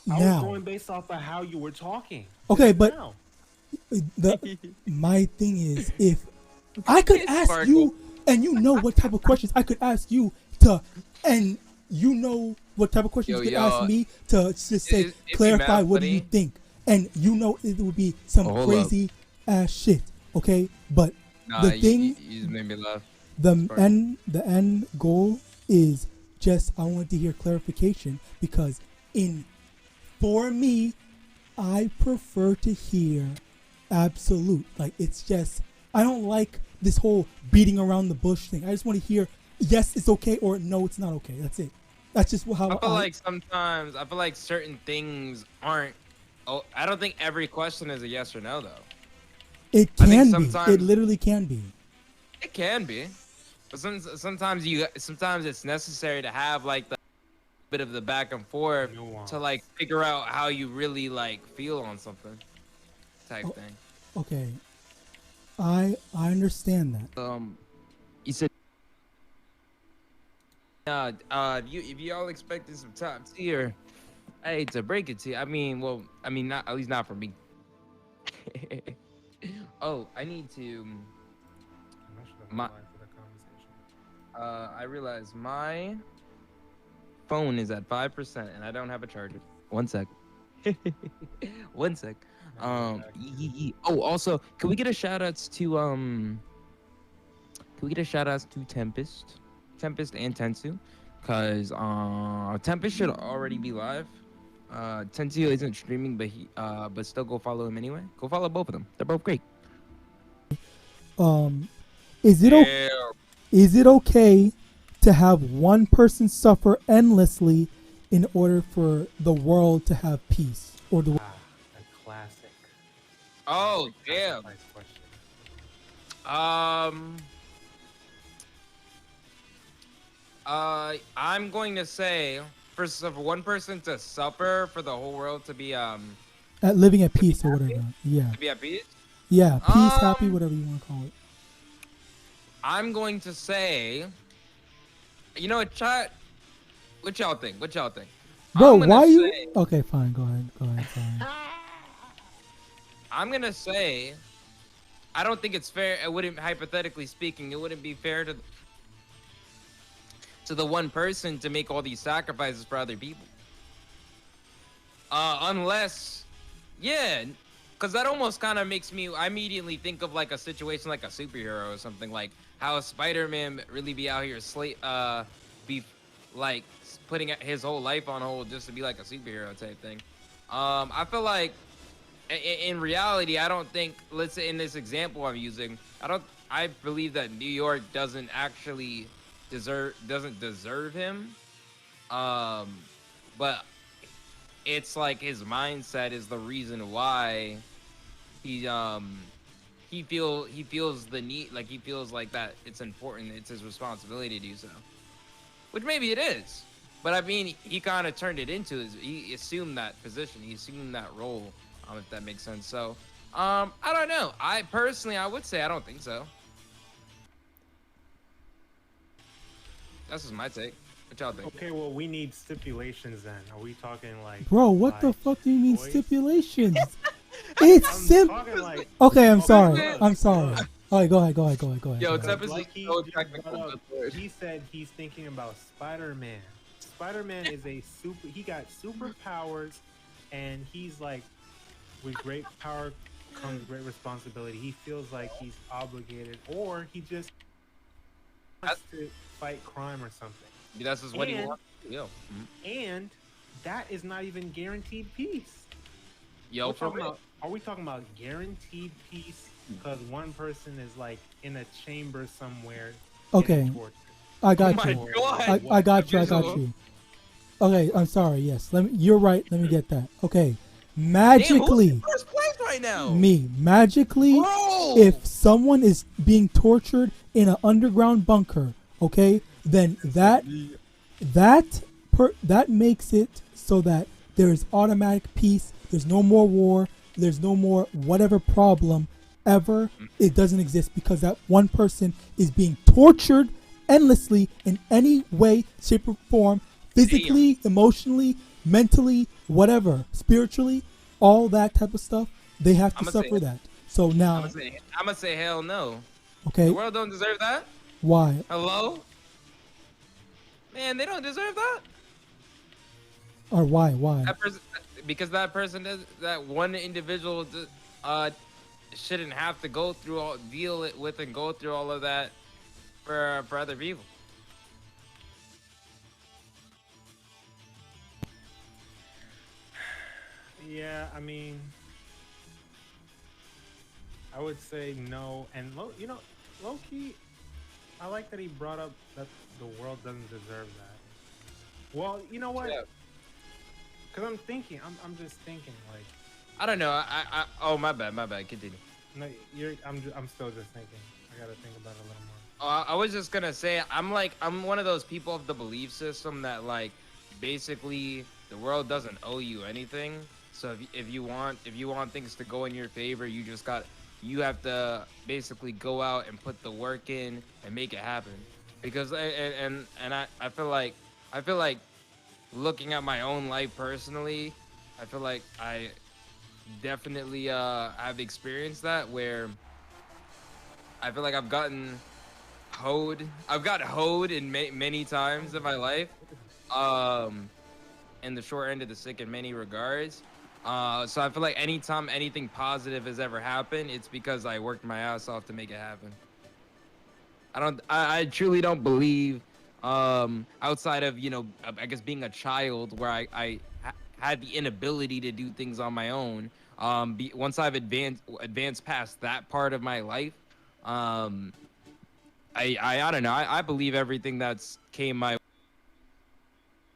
I was now. going based off of how you were talking. Okay, just but now. my thing is, if I could ask Sparkle. you, and you know what type of questions I could ask you to, and you know what type of questions Yo, you could ask yo, me to just say, it'd be clarify, mad what do you funny. think? And you know it would be some Oh, hold up. crazy ass shit, okay? But Nah, the thing, you just made me laugh. the Sparkle. end goal is just, I want to hear clarification, because for me, I prefer to hear absolute. Like, it's just, I don't like this whole beating around the bush thing. I just want to hear yes, it's okay, or no, it's not okay. That's it. That's just how I feel like sometimes I feel like certain things aren't. Oh, I don't think every question is a yes or no though. it I think can be. It sometimes- literally can be. It can be, but sometimes it's necessary to have like the bit of the back and forth Nuance. to like figure out how you really like feel on something type thing. Okay. I understand that. You said, if you all expected some top tier, I hate to break it to you. I mean, well, I mean, not at least not for me. Oh, I need to. I'm not sure the My- line for the conversation. I realize my phone is at 5% and I don't have a charger. One sec. One sec. Oh, also, can we get a shout outs to Tempest and Tensu? Cause Tempest should already be live. Tensu isn't streaming, but still go follow him anyway. Go follow both of them. They're both great. Is it okay to have one person suffer endlessly in order for the world to have peace? Or the A classic. Oh, damn. Nice question. I'm going to say for one person to suffer for the whole world to be living at peace or whatever. Yeah. to be at peace. Yeah, peace, happy, Um, whatever you want to call it. I'm going to say, you know what, chat? What y'all think? Bro, I'm gonna why you? say- Okay, fine. Go ahead. Sorry. I'm gonna say, I don't think it's fair. It wouldn't, hypothetically speaking, it wouldn't be fair to the one person to make all these sacrifices for other people. Unless, yeah, because that almost kind of makes me. I immediately think of like a situation like a superhero or something, like how Spider-Man really be out here be like putting his whole life on hold just to be like a superhero type thing. I feel like in reality, I don't think, let's say in this example I'm using, I believe that New York doesn't deserve him. But it's like his mindset is the reason why he feels the need, like he feels like that it's important, it's his responsibility to do so. Which maybe it is. But I mean, he kind of turned it into he assumed that position, he assumed that role, if that makes sense. So, I don't know. I would say I don't think so. That's just my take. What y'all think? Okay, well, we need stipulations then. Are we talking like? Bro, what the like, fuck do you mean voice? stipulations? It's I'm simple. talking like. Okay, I'm sorry. man. I'm sorry. All right, go ahead. Yo, Go ahead. Tempest Like is he so just technical. brought up, good lord. he said he's thinking about Spider-Man. Spider-Man is he got superpowers, and he's like, with great power comes great responsibility. He feels like he's obligated, or he just wants to fight crime or something. That's just what he And- wants. Yo, And that is not even guaranteed peace. yo, for real. Are we talking about guaranteed peace because one person is like in a chamber somewhere? Okay. getting tortured? I got Oh my you. God. I got you. Okay, I'm sorry. Yes, you're right. Let me get that. Okay, magically, Damn, who's in first place right now? magically, Bro! if someone is being tortured in an underground bunker, okay, then that makes it so that there is automatic peace. There's no more war. There's no more whatever problem ever. It doesn't exist because that one person is being tortured endlessly in any way, shape, or form, physically, emotionally, mentally, whatever, spiritually, all that type of stuff, they have to I'ma suffer say, that. So now, I'm gonna say hell no. The okay, world don't deserve that. why? Hello, man, they don't deserve that. Or why? That person, because that person does that one individual, uh, shouldn't have to go through all deal it with and go through all of that for other people. Yeah, I mean, I would say no. And low key, I like that he brought up that the world doesn't deserve that. Well, you know what? Yeah. Because I'm just thinking, like, I don't know. Oh, my bad. My bad. Continue. no, I'm still just thinking. I gotta think about it a little more. I was just gonna say I'm one of those people of the belief system that like basically the world doesn't owe you anything. So if you want things to go in your favor, you have to basically go out and put the work in and make it happen. Because I feel like looking at my own life personally, I feel like I definitely have experienced that where I feel like I've got hoed in many times in my life. Um, in the short end of the stick in many regards. So I feel like anytime anything positive has ever happened, it's because I worked my ass off to make it happen. I truly don't believe, outside of, I guess being a child where had the inability to do things on my own. Once I've advanced past that part of my life, um, I don't know. I believe everything that's came my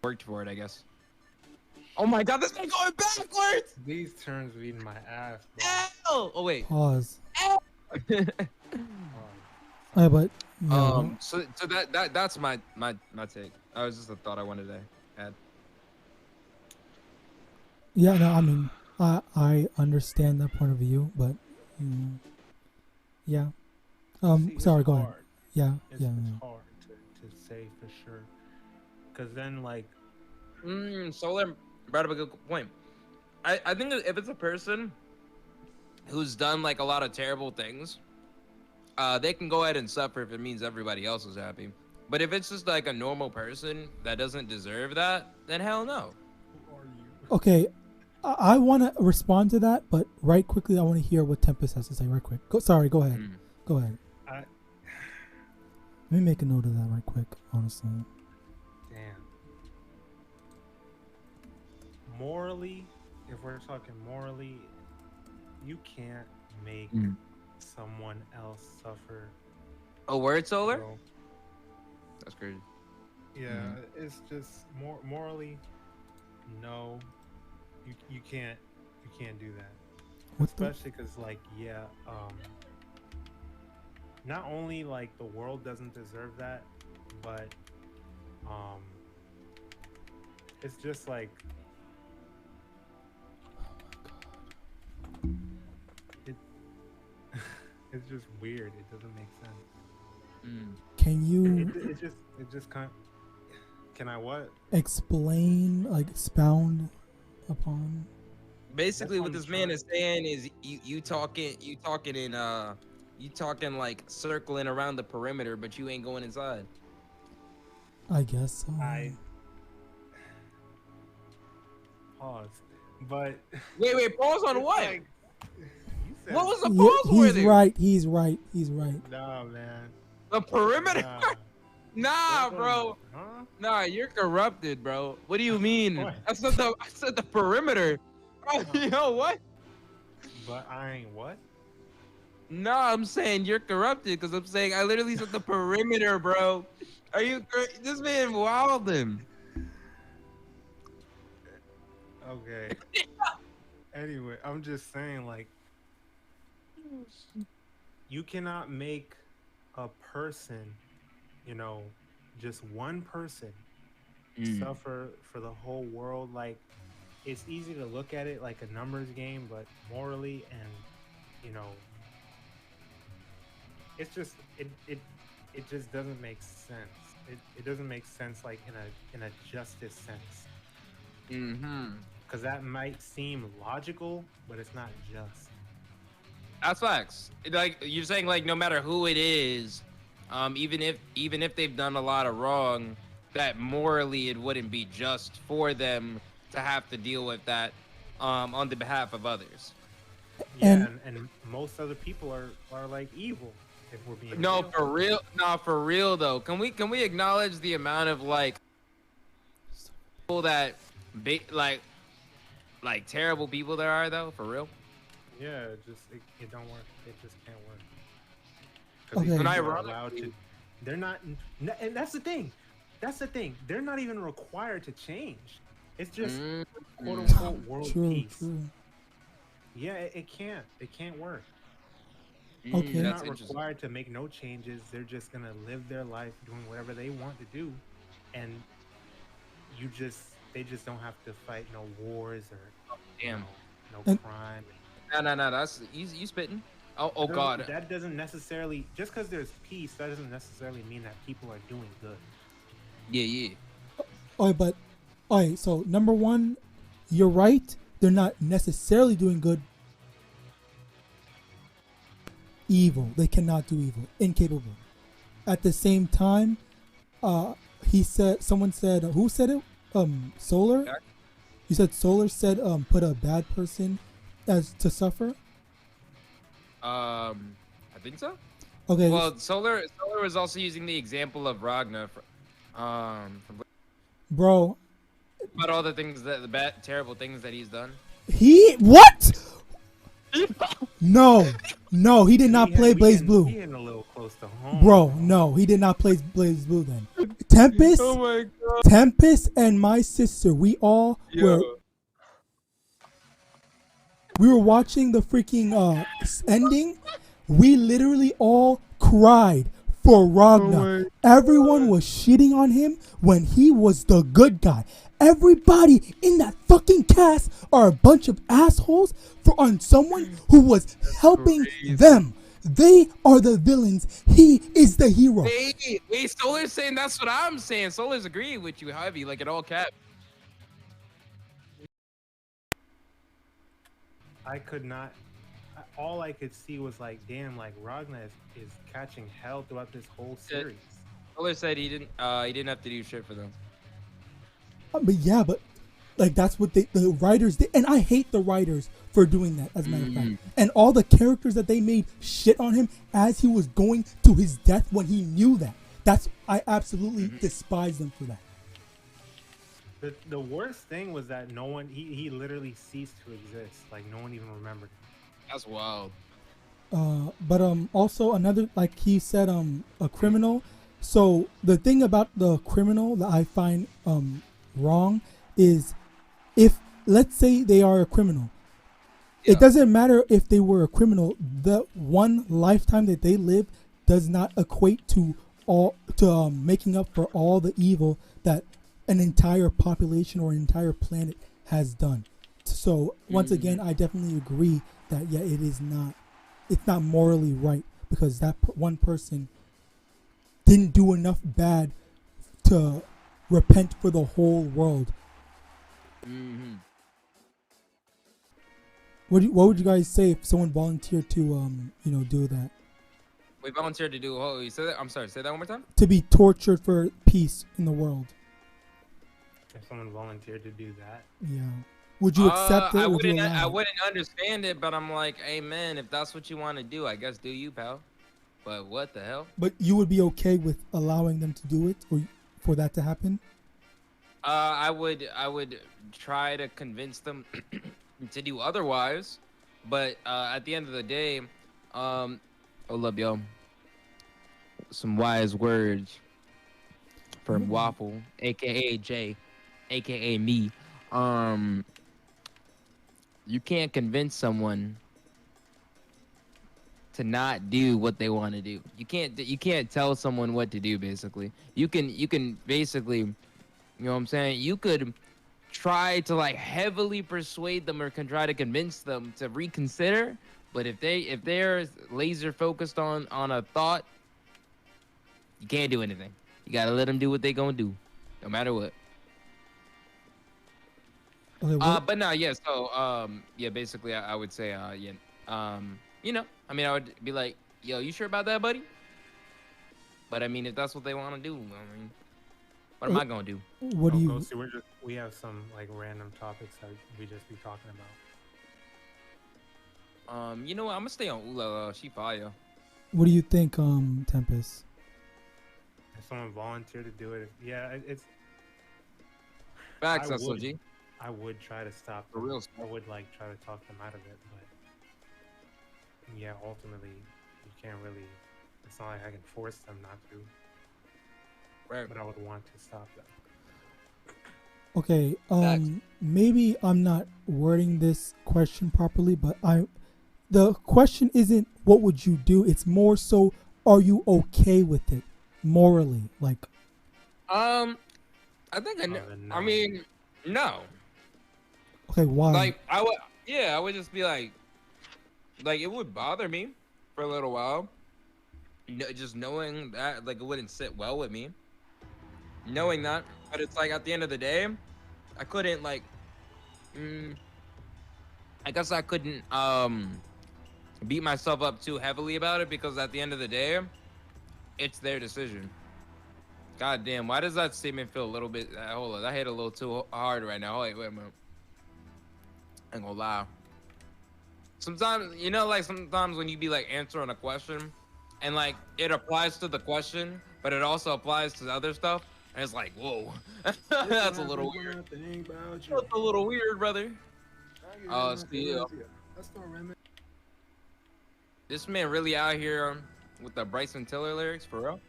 worked for it, I guess. Oh my god, this thing going backwards! These turns reading my ass, bro. Ow! Oh wait. Pause. Ow! But yeah, So that's my take. I was just a thought I wanted to add. yeah. No, I mean, I understand that point of view, but mm, yeah. See, it's Sorry. Go ahead. hard. Yeah. It's, Yeah. it's Yeah. hard to say for sure. Because then, like, Solar brought up a good point. I think that if it's a person who's done like a lot of terrible things, they can go ahead and suffer if it means everybody else is happy. But if it's just like a normal person that doesn't deserve that, then hell no. who are you? Okay. I want to respond to that, but right quickly, I want to hear what Tempest has to say. Right quick. Sorry. Go ahead. Mm. Go ahead. I, Let me make a note of that right quick. Honestly. damn. Morally, if we're talking morally, you can't make someone else suffer. Oh, word, Solar? Bro. That's crazy. Yeah, it's just morally, no, you can't do that. What the? Especially because, like, yeah, not only like the world doesn't deserve that, but it's just like it. It's just weird. It doesn't make sense. Can you It just can't. Can I what? explain, like expound upon? Basically, That's what what this I'm man trying- is saying is you talking like circling around the perimeter, but you ain't going inside. I guess so. I pause, but Wait, pause on it's what? like, you said, What was the Yeah, pause for he's there? right. He's right. He's right. Nah, man. The perimeter? Nah. Nah, What bro. the- Huh? Nah, you're corrupted, bro. What do you mean? What? I said the perimeter. Bro, yo, what? But I ain't what? No, I'm saying you're corrupted because I'm saying I literally said the perimeter, bro. Are you this man wildin'? Okay. Anyway, I'm just saying, like, you cannot make a person, just one person suffer for the whole world. Like, it's easy to look at it like a numbers game, but morally and, it's just it just doesn't make sense. It doesn't make sense, like, in a justice sense. because that might seem logical, but it's not just. That's facts. Like you're saying, like no matter who it is, even if they've done a lot of wrong, that morally it wouldn't be just for them to have to deal with that, on the behalf of others. Yeah, And and most other people are like evil, if we're being No, real. for real. No, for real though. Can we acknowledge the amount of like people that like terrible people there are though? For real. Yeah, it don't work. It just can't work. Because these okay, And people are allowed to. ironically, They're not, and that's the thing. That's the thing. They're not even required to change. It's just mm, quote mm, unquote world true, peace. true. Yeah, it can't. It can't work. They're Okay, that's not interesting. required to make no changes. They're just gonna live their life doing whatever they want to do, and they just don't have to fight no wars or you Damn. know no and crime. No. That's you spitting. Oh God. That doesn't necessarily just because there's peace. That doesn't necessarily mean that people are doing good. Yeah. but all right. So number one, you're right. They're not necessarily doing good. Evil. They cannot do evil. Incapable. At the same time, he said. Someone said. Who said it? Solar. Jack? You said Solar said. Put a bad person as to suffer. I think so. Okay, Well, Solar was also using the example of Ragnar, from bro. about all the things that the bad, terrible things that he's done. He what? No, no, he did not play We Blaze getting, Blue. we getting a little close to home, Bro, no, he did not play Blaze Blue then. Tempest, my God. Tempest and my sister, we all were we were watching the freaking ending. We literally all cried for Ragnar. Everyone was shitting on him when he was the good guy. Everybody in that fucking cast are a bunch of assholes for on someone who was helping them. They are the villains. He is the hero. Wait, Solar's saying that's what I'm saying. Solar's agreeing with you, heavy, like it all caps. I could not. All I could see was like, damn, like Ragnar is catching hell throughout this whole series. Solar said he didn't have to do shit for them. But yeah, but like that's what the writers did, and I hate the writers for doing that. As a matter of fact, and all the characters that they made shit on him as he was going to his death when he knew that. I absolutely despise them for that. The worst thing was that no one he literally ceased to exist. Like no one even remembered him. That's wild. But also another, like he said, a criminal. So the thing about the criminal that I find wrong is, if let's say they are a criminal, it doesn't matter if they were a criminal. The one lifetime that they live does not equate to making up for all the evil that an entire population or an entire planet has done. So once again, I definitely agree that yeah, it's not morally right, because that one person didn't do enough bad to repent for the whole world. What would you guys say if someone volunteered to do that? We volunteered to do. Oh, you said that? I'm sorry. Say that one more time. To be tortured for peace in the world. If someone volunteered to do that, Yeah. Would you accept it? I Would you wouldn't. I allow it? wouldn't understand it, but I'm like, hey man, if that's what you want to do, I guess do you, pal. But what the hell? But you would be okay with allowing them to do it, or for that to happen? I would try to convince them to do otherwise, but at the end of the day, hold up, yo. Some wise words from Waffle, aka Jay, aka me. You can't convince someone to not do what they want to do. You can't tell someone what to do. Basically, you can basically, you know what I'm saying? You could try to like heavily persuade them or can try to convince them to reconsider. But if they're laser focused on a thought, you can't do anything. You gotta let them do what they gonna do, no matter what. Okay, what? But no, yeah. So, yeah, basically, I would say, yeah, you know, I mean, I would be like, yo, you sure about that, buddy? But I mean, if that's what they want to do, I mean, what am uh, I gonna do? What do Oh, you? Ghosty, we have some like random topics that we just be talking about. You know what? I'm gonna stay on Ula. She fire. What do you think, Tempest? If someone volunteered to do it, yeah, it's I Facts, would SOG. I would try to stop For them. real. I would like try to talk them out of it, but yeah, ultimately you can't really. It's not like I can force them not to, Right. but I would want to stop them. Okay, Facts. maybe I'm not wording this question properly, but the question isn't what would you do? It's more so, are you okay with it morally? Like, I think I know. Then I no. mean, no. okay, why? Like, I would, yeah, I would just be like, it would bother me for a little while. Just knowing that, like, it wouldn't sit well with me. Knowing that, but it's like at the end of the day, I couldn't like, mm, I guess I couldn't beat myself up too heavily about it because at the end of the day, it's their decision. God damn, why does that statement feel a little bit? Hold on, I hit a little too hard right now. Wait a minute. I ain't gonna lie. Sometimes, you know, like sometimes when you be like answering a question, and like it applies to the question, but it also applies to the other stuff, and it's like, whoa, that's a little weird. That's a little weird, brother. Still, this man really out here with the Bryson Tiller lyrics for real.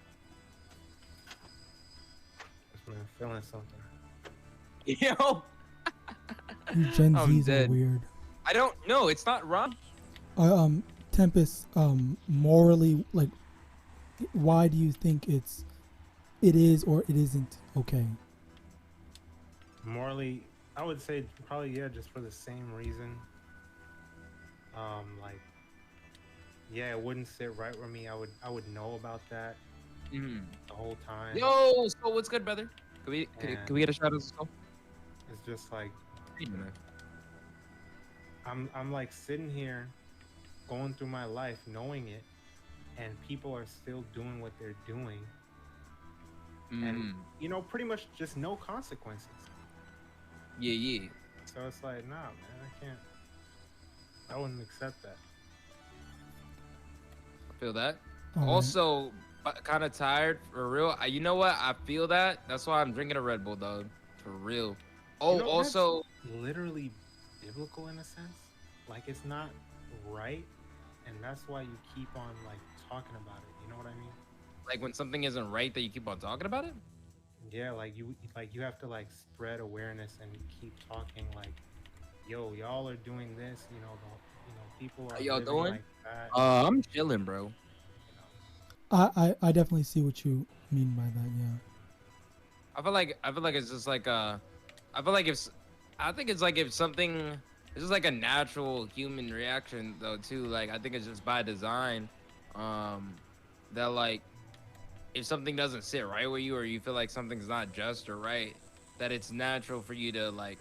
This man feeling something. Yo, You Gen I'm Zs are dead. weird. I don't know. It's not wrong. Tempest, morally, like, why do you think it is or it isn't okay? Morally, I would say probably yeah, just for the same reason. Like yeah, it wouldn't sit right with me. I would know about that Mhm. the whole time. Yo, so what's good, brother? Can we get a shout out to Skull? It's just like Hey, man. I'm like sitting here going through my life knowing it, and people are still doing what they're doing, and Mhm. you know, pretty much just no consequences. Yeah, yeah. So it's like, nah, man, I can't. I wouldn't accept that. I feel that. All right. Also, kind of tired for real. You know what? I feel that. That's why I'm drinking a Red Bull, dog. For real. Oh, You know, that's also, literally biblical in a sense. Like it's not right, and that's why you keep on like talking about it. You know what I mean? like when something isn't right, that you keep on talking about it. Yeah, like you have to like spread awareness and keep talking like, yo, y'all are doing this. People How are y'all living doing? like that. I'm chilling, bro. You know. I definitely see what you mean by that. Yeah. I feel like it's just like I feel like if I think it's like if something it's just like a natural human reaction though too. Like I think it's just by design, that like if something doesn't sit right with you or you feel like something's not just or right, that it's natural for you to like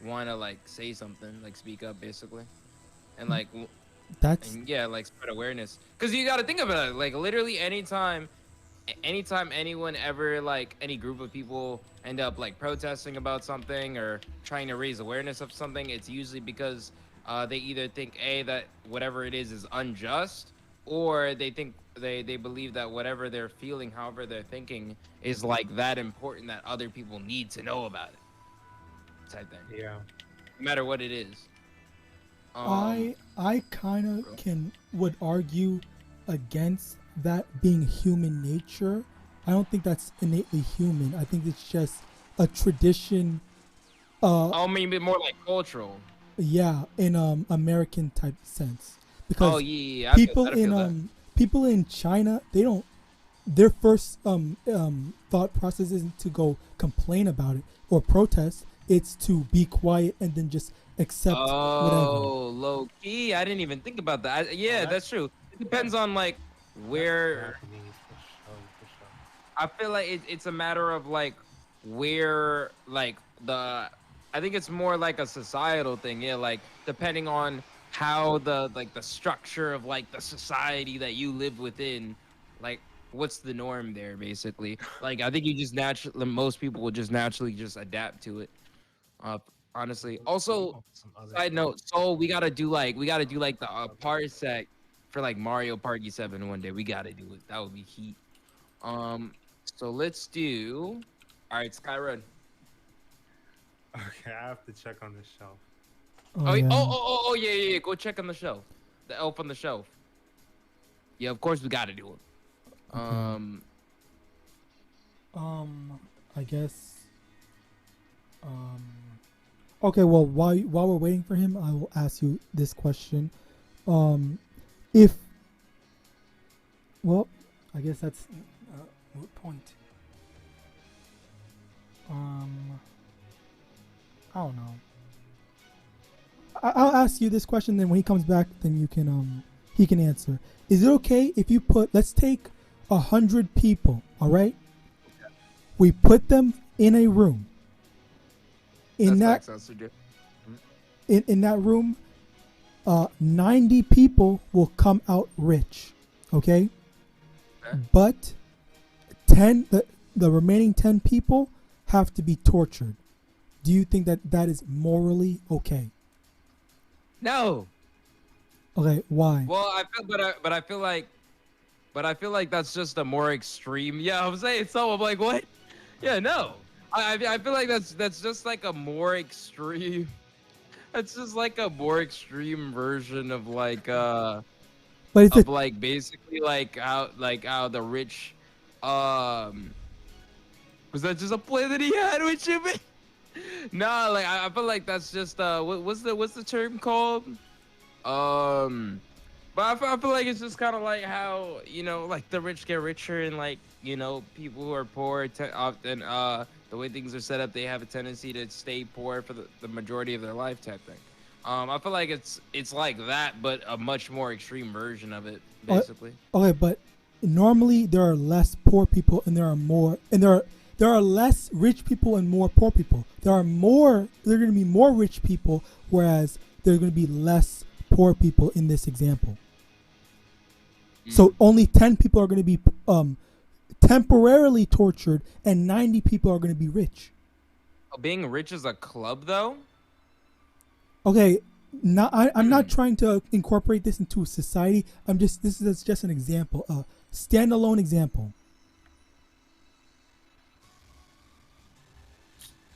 want to like say something, like speak up basically, and like That's and yeah, like spread awareness. Cause you got to think about it, like literally anytime anyone ever like any group of people end up like protesting about something or trying to raise awareness of something, it's usually because they either think that whatever it is unjust, or they think they believe that whatever they're feeling, however they're thinking, is like that important that other people need to know about it, type thing, Yeah. no matter what it is. I kind of would argue against that being human nature. I don't think that's innately human. I think it's just a tradition. I mean, more like cultural. Yeah, in American type sense, Oh because yeah, yeah, people I feel that. people in China, they don't, their first thought process isn't to go complain about it or protest. It's to be quiet and then just accept whatever. Oh, low key. I didn't even think about that. Yeah, that's true. It depends on like where. Japanese for sure. I feel like it's a matter of like where like I think it's more like a societal thing. Yeah, like depending on how the structure of like the society that you live within, like what's the norm there basically. Like I think you just naturally most people will just naturally just adapt to it. Uh, honestly. Also, Some other side stuff. note, so we gotta do like the parsec for like Mario Party 7 one day. We gotta do it. That would be heat. Um, so let's do. All right, Skyrun. Okay, I have to check on the shelf. Oh Oh, yeah. yeah, yeah, yeah. Go check on the shelf. The elf on the shelf. Yeah, of course we gotta do it. Okay. I guess. Um. Okay. Well, while we're waiting for him, I will ask you this question. Um, if well, I guess that's a moot point. I don't know. I'll ask you this question. Then when he comes back, then you can he can answer. Is it okay if you put? Let's take 100 people. All right. We put them in a room. In That's that facts, Suju. in that room, 90 people will come out rich. Okay. Okay. But 10 the remaining 10 people have to be tortured. Do you think that that is morally okay? No. Okay, why? Well, but I feel like that's just a more extreme. Yeah, I'm saying so. I'm like, what? Yeah, no. I feel like that's just like a more extreme. That's just like a more extreme version But it's a of like basically like how the rich was that just a play that he had with you, man? Nah, like I feel like that's just what's the term called? Um, but I feel like it's just kind of like how like the rich get richer and like people who are poor often the way things are set up they have a tendency to stay poor for the majority of their life type thing. I feel like it's like that but a much more extreme version of it basically. okay, but normally there are less poor people and there are less rich people and more poor people. There are going to be more rich people, whereas there are going to be less poor people in this example. So only 10 people are going to be temporarily tortured, and 90 people are going to be rich. Being rich is a club though. Okay, I'm not trying to incorporate this into society. This is just an example, a standalone example.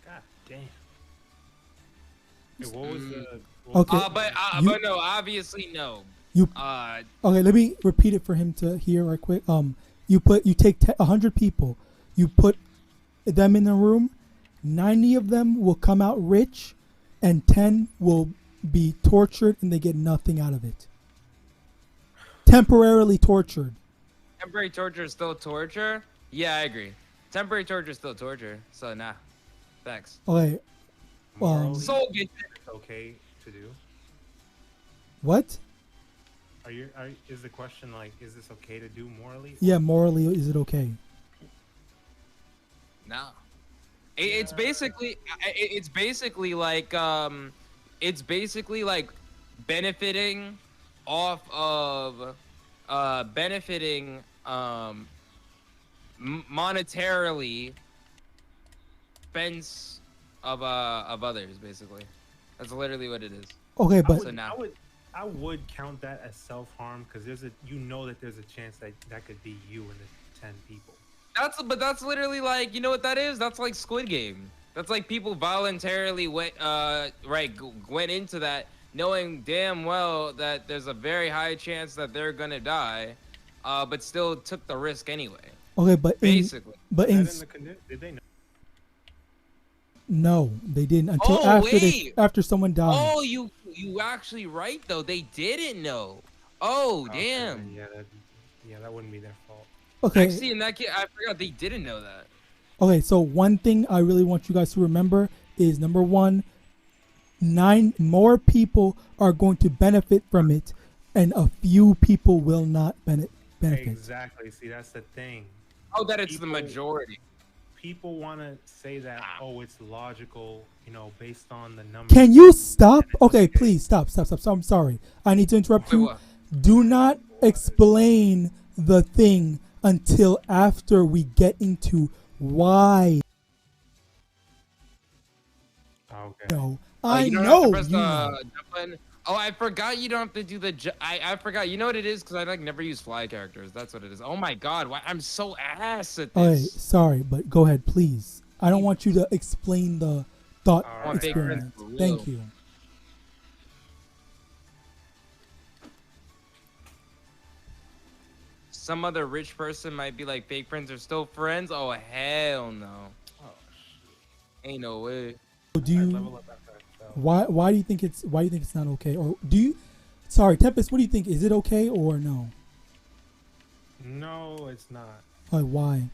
God damn. Hey, what was the? Okay, But no, obviously no. you Uh, okay? Let me repeat it for him to hear right quick. You take 100 people, you put them in a room. 90 of them will come out rich, and 10 will be tortured, and they get nothing out of it. Temporarily tortured. temporary torture is still torture. Yeah, I agree. Temporary torture is still torture. So nah, facts. Okay. Morally, Soul gets it. it's okay to do. What? Is the question like, is this okay to do morally? Yeah, morally, is it okay? No. It's basically it's basically like benefiting off of benefiting monetarily expense of others basically. That's literally what it is. Okay, I but would, now- I would count that as self-harm because that there's a chance that could be you and the 10 people. That's literally like, you know what that is? That's like Squid Game. That's like people voluntarily went into that knowing damn well that there's a very high chance that they're gonna die, but still took the risk anyway. okay, but Basically. Did they know? no, they didn't until Oh, after wait. after someone died. Oh, you actually right though. They didn't know. Oh, Okay, damn. then that wouldn't be their fault. Okay, Actually, in that case, I forgot they didn't know that. okay. So one thing I really want you guys to remember is number one, 9 more people are going to benefit from it, and a few people will not benefit. Exactly. See, that's the thing. Oh, that it's the People- majority. people want to say that, oh, it's logical, based on the numbers. Can you stop? Okay, please stop. I'm sorry. I need to interrupt Wait, you. what? Do not explain the thing until after we get into why. Okay. No, Oh, I you don't have know to press you the know. jump button. Oh, I forgot you don't have to do the. I forgot. You know what it is? Because I like never use fly characters. That's what it is. Oh my god, why I'm so ass at Okay, this. sorry, but go ahead, please. I don't want you to explain the thought I want big experiment. friends for real. Thank you. Some other rich person might be like fake friends are still friends. Oh hell no. Oh, Ain't no way. Do I you level up after I fell. why do you think it's not okay? Or do you sorry, Tempest, what do you think? Is it okay or no? No, it's not. Why?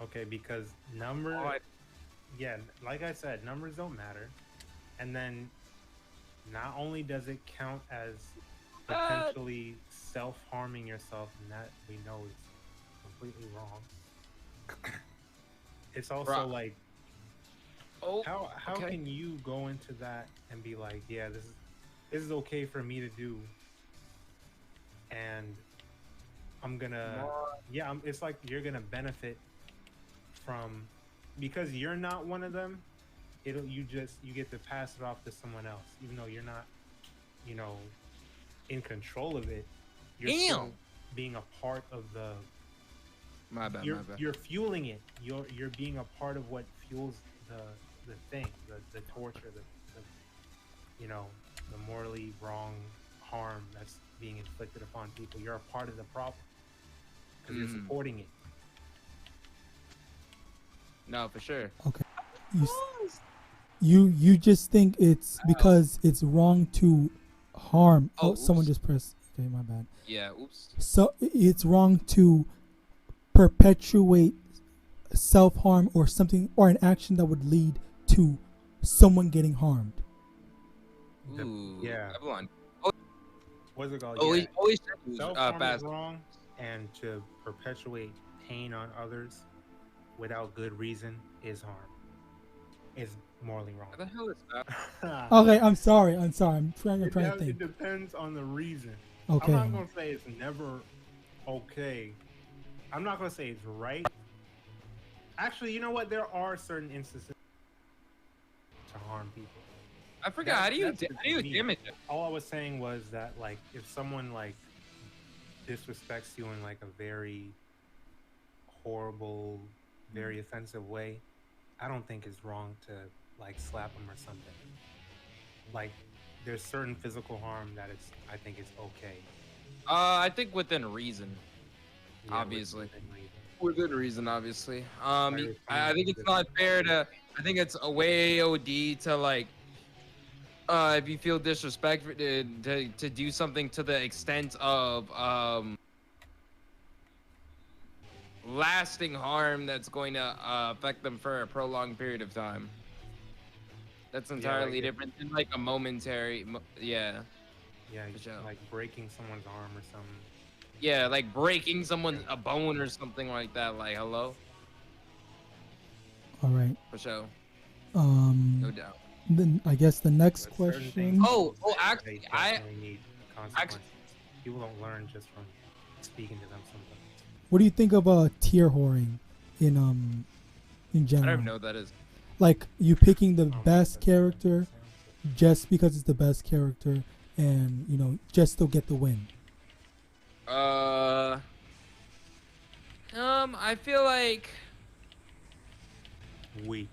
Okay, because numbers. Oh, Yeah, like I said, numbers don't matter. And then, not only does it count as potentially self-harming yourself, and that we know is completely wrong. It's also Bro. like, Oh, how okay. can you go into that and be like, yeah, this is okay for me to do, and I'm gonna, yeah, it's like you're gonna benefit from, because you're not one of them. You get to pass it off to someone else, even though you're not, in control of it. You're still Damn. being a part of the. My bad. You're My bad. you're fueling it. You're being a part of what fuels the thing, the torture, the morally wrong harm that's being inflicted upon people. You're a part of the problem because you're supporting it. No, for sure. Okay. You just think it's because it's wrong to harm. Oh, someone oops. just pressed. Okay, my bad. Yeah. Oops. So it's wrong to perpetuate self-harm or something, or an action that would lead to someone getting harmed. Ooh. Yeah. Everyone. What's it called? Always Self-harm is fast. wrong, and to perpetuate pain on others without good reason is harm. Is morally wrong. What the hell is that? Okay, I'm sorry. I'm trying to It think. depends on the reason. Okay. I'm not gonna say it's never okay. I'm not gonna say it's right. Actually, you know what? There are certain instances to harm people. I forgot. How do you me. damage it? All I was saying was that, like, if someone like disrespects you in like a very horrible, very offensive way, I don't think it's wrong to like slap them or something. Like, there's certain physical harm that I think it's okay. I think within reason. Yeah, Obviously. within reason. Within reason, obviously. Very I think it's fine. not fair to. I think it's a way OD to like. If you feel disrespected to do something to the extent of lasting harm that's going to affect them for a prolonged period of time. That's entirely like different than like a momentary. Yeah. Yeah, For sure. like breaking someone's arm or something. Yeah, like breaking someone a bone or something like that. Like, hello. All right. For sure. No doubt. Then I guess the next But certain question. things, Oh, they actually, definitely need consequences. People don't learn just from speaking to them sometimes. What do you think of tier whoring in I general? don't even know what that is. Like you picking the I don't know best if that's what character it sounds just because it's the best character, and just to get the win. I feel like weak.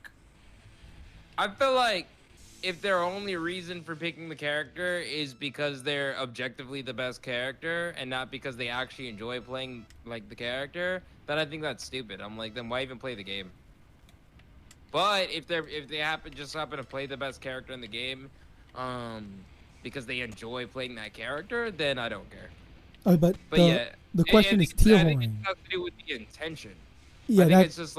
if their only reason for picking the character is because they're objectively the best character and not because they actually enjoy playing like the character, then I think that's stupid. I'm like, then why even play the game? But if they happen to play the best character in the game, because they enjoy playing that character, then I don't care. But yeah, the question is tier I think it whoring. has to do with the intention. Yeah, I think that's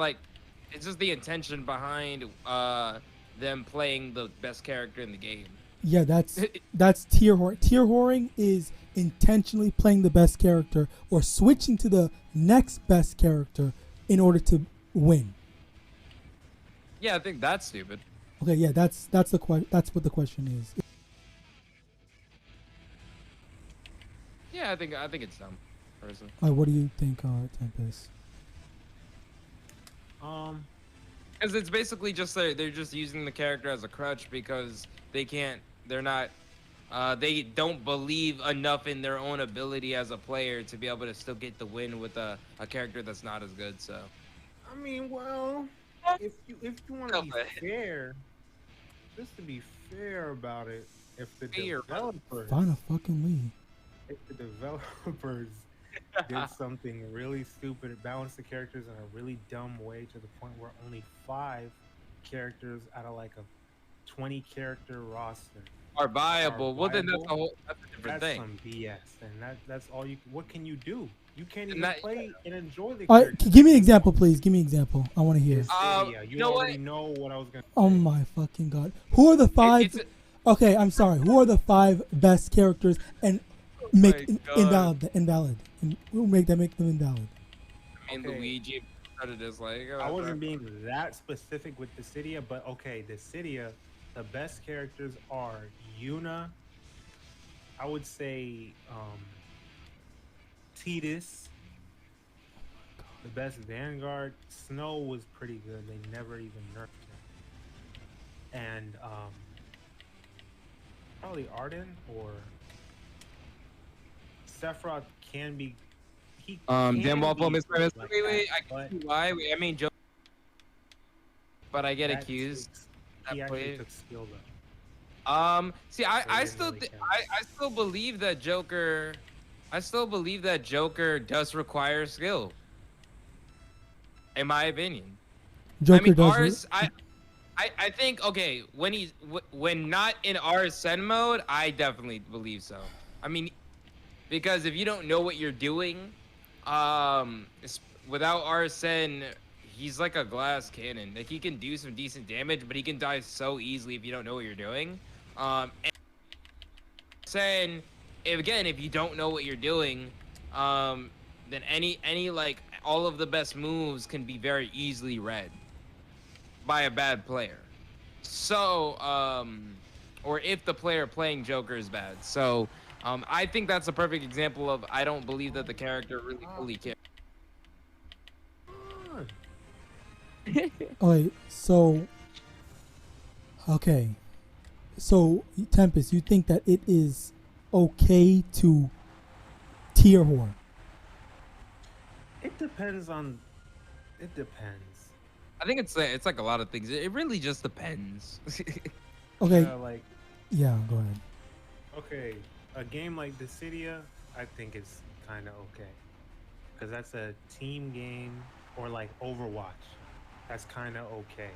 it's just the intention behind them playing the best character in the game. yeah, that's tier whoring. Tier whoring is intentionally playing the best character or switching to the next best character in order to win. Yeah, I think that's stupid. Okay, yeah, that's the that's what the question is. Yeah, I think it's dumb, personally. What do you think, Tempest? Um, Because it's basically just they're just using the character as a crutch because they're not they don't believe enough in their own ability as a player to be able to still get the win with a character that's not as good. So I mean, well, if you want to be fair, just to be fair about it, if the developers Find a fucking lead. if the developers did something really stupid, balance the characters in a really dumb way to the point where only 5 characters out of like a 20 character roster are viable. Well, then that's viable, a different thing. some BS, and that's all you. What can you do? You can't even that- play and enjoy the. All right, give me an example, please. Give me an example. I want to hear. You already know what I was gonna say. Oh my fucking god! Who are the 5? Okay, I'm sorry. Who are the 5 best characters and make invalid? Who make them invalid? I mean, Luigi started as like. I wasn't being that specific with Dissidia, but okay, Dissidia, the best characters are Yuna. I would say Tidus. The best Vanguard. Snow was pretty good. They never even nerfed him. And probably Arden or Sephiroth can be. He Dan Waffle, be wait, like I that, can see why. I mean, Joe, but I get that accused. he actually took skill though. See, I still I still believe that Joker. I still believe that Joker does require skill. In my opinion. Joker I mean, does. I think okay when not in RSN mode, I definitely believe so. I mean, because if you don't know what you're doing, without RSN, he's like a glass cannon. Like he can do some decent damage, but he can die so easily if you don't know what you're doing. And saying, if you don't know what you're doing, then any like all of the best moves can be very easily read by a bad player. So, or if the player playing Joker is bad. So, I think that's a perfect example of I don't believe that the character really fully cares. Alright, so okay. So Tempest, you think that it is okay to tier whore? It depends. I think it's like a lot of things. It really just depends. Okay. Yeah, go ahead. Okay, a game like Dissidia, I think it's kind of okay, because that's a team game, or like Overwatch, that's kind of okay.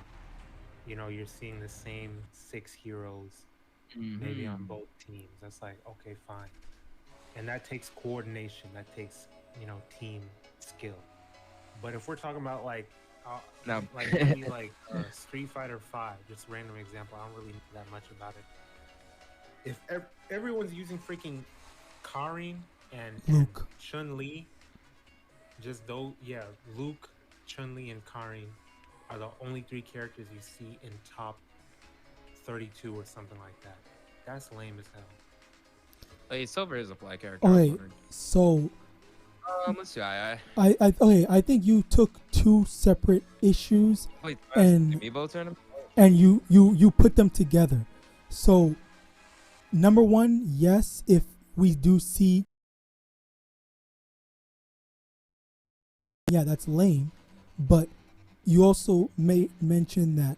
You know, you're seeing the same 6 heroes, maybe on both teams. That's like okay, fine, and that takes coordination. That takes team skill. But if we're talking about like maybe like Street Fighter 5, just random example, I don't really know that much about it. If everyone's using freaking Karin and Chun-Li, just those, Luke, Chun-Li, and Karin are the only 3 characters you see in top 32 or something like that. That's lame as hell. Hey, Silver is a fly character. Okay, so let's see. I think you took 2 separate issues and you put them together. So number 1, yes, if we do see, that's lame, but you also may mention that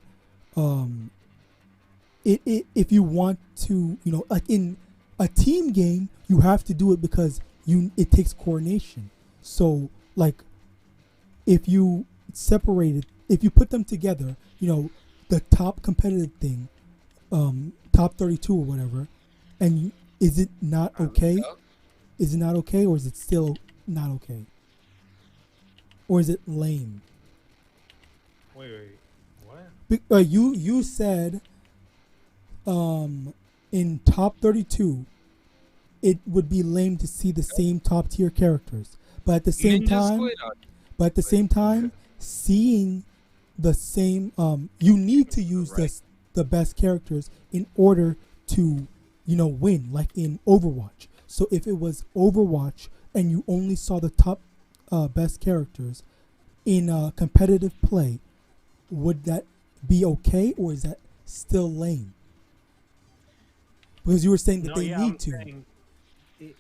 if you want to, like in a team game, you have to do it because it takes coordination. So like if you separate it, if you put them together, the top competitive thing, top 32 or whatever, and is it not okay? Is it not okay, or is it still not okay? Or is it lame? Wait, what? You said in top 32 it would be lame to see the same top tier characters, but at the same time seeing the same. You need to use the best characters in order to, win. Like in Overwatch. So if it was Overwatch and you only saw the top best characters in competitive play, would that be okay, or is that still lame? Because you were saying that No, they yeah, need I'm to. saying,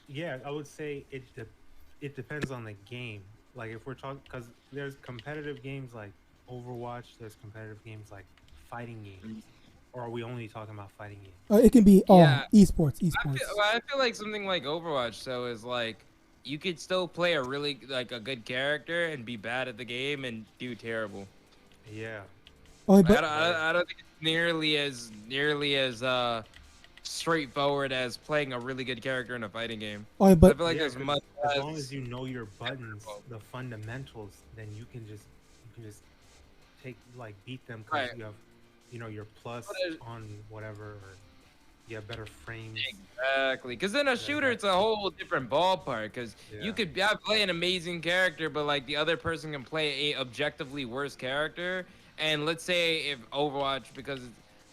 yeah, I would say it depends on the game. Like if we're talking, because there's competitive games like Overwatch, there's competitive games like fighting games, or are we only talking about fighting games? It can be all Yeah, esports. I feel like something like Overwatch, so is like you could still play a really like a good character and be bad at the game and do terrible. Yeah, Oh, Like, but I don't think it's nearly as straightforward as playing a really good character in a fighting game. oh, I but feel like yeah. there's 'Cause much as less. long as you know your buttons, involved. the fundamentals, then you can just take like beat them because Right. you have, your plus But on whatever, or you have better frames. exactly, because in a shooter, it's a whole different ballpark. Because you Yeah. could play an amazing character, but like the other person can play a objectively worse character. And let's say if Overwatch, because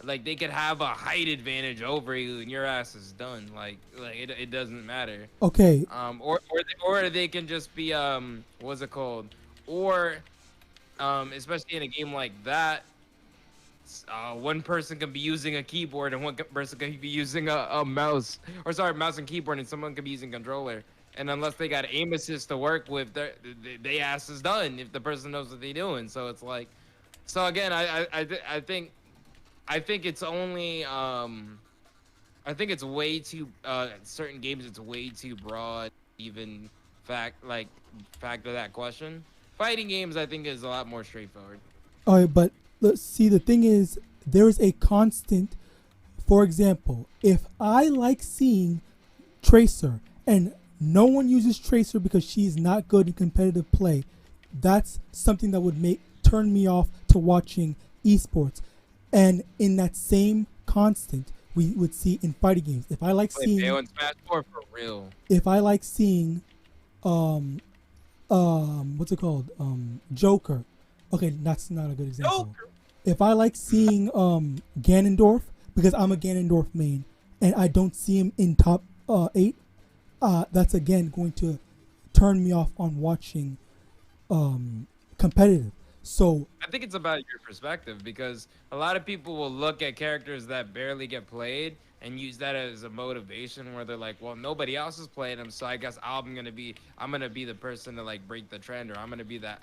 like they could have a height advantage over you, and your ass is done. Like it doesn't matter. okay. Or they can just be what's it called? Or especially in a game like that, one person can be using a keyboard and one person can be using a mouse, or sorry, mouse and keyboard, and someone can be using controller. And unless they got aim assist to work with, they ass is done if the person knows what they're doing. So it's like, so again, I think it's only I think it's way too certain games it's way too broad even factor that question. Fighting games I think is a lot more straightforward. All right, but let's see. The thing is, there is a constant. For example, if I like seeing Tracer and no one uses Tracer because she's not good in competitive play, that's something that would turn me off to watching esports. And in that same constant, we would see in fighting games. If I like Play seeing, Bayo and Smash 4 for real. if I like seeing, what's it called? Joker. Okay, that's not a good example. Joker. If I like seeing Ganondorf, because I'm a Ganondorf main and I don't see him in top 8, that's again going to turn me off on watching competitive. So I think it's about your perspective because a lot of people will look at characters that barely get played and use that as a motivation where they're like, well, nobody else is playing them, so I guess I'm gonna be the person to like break the trend, or I'm gonna be that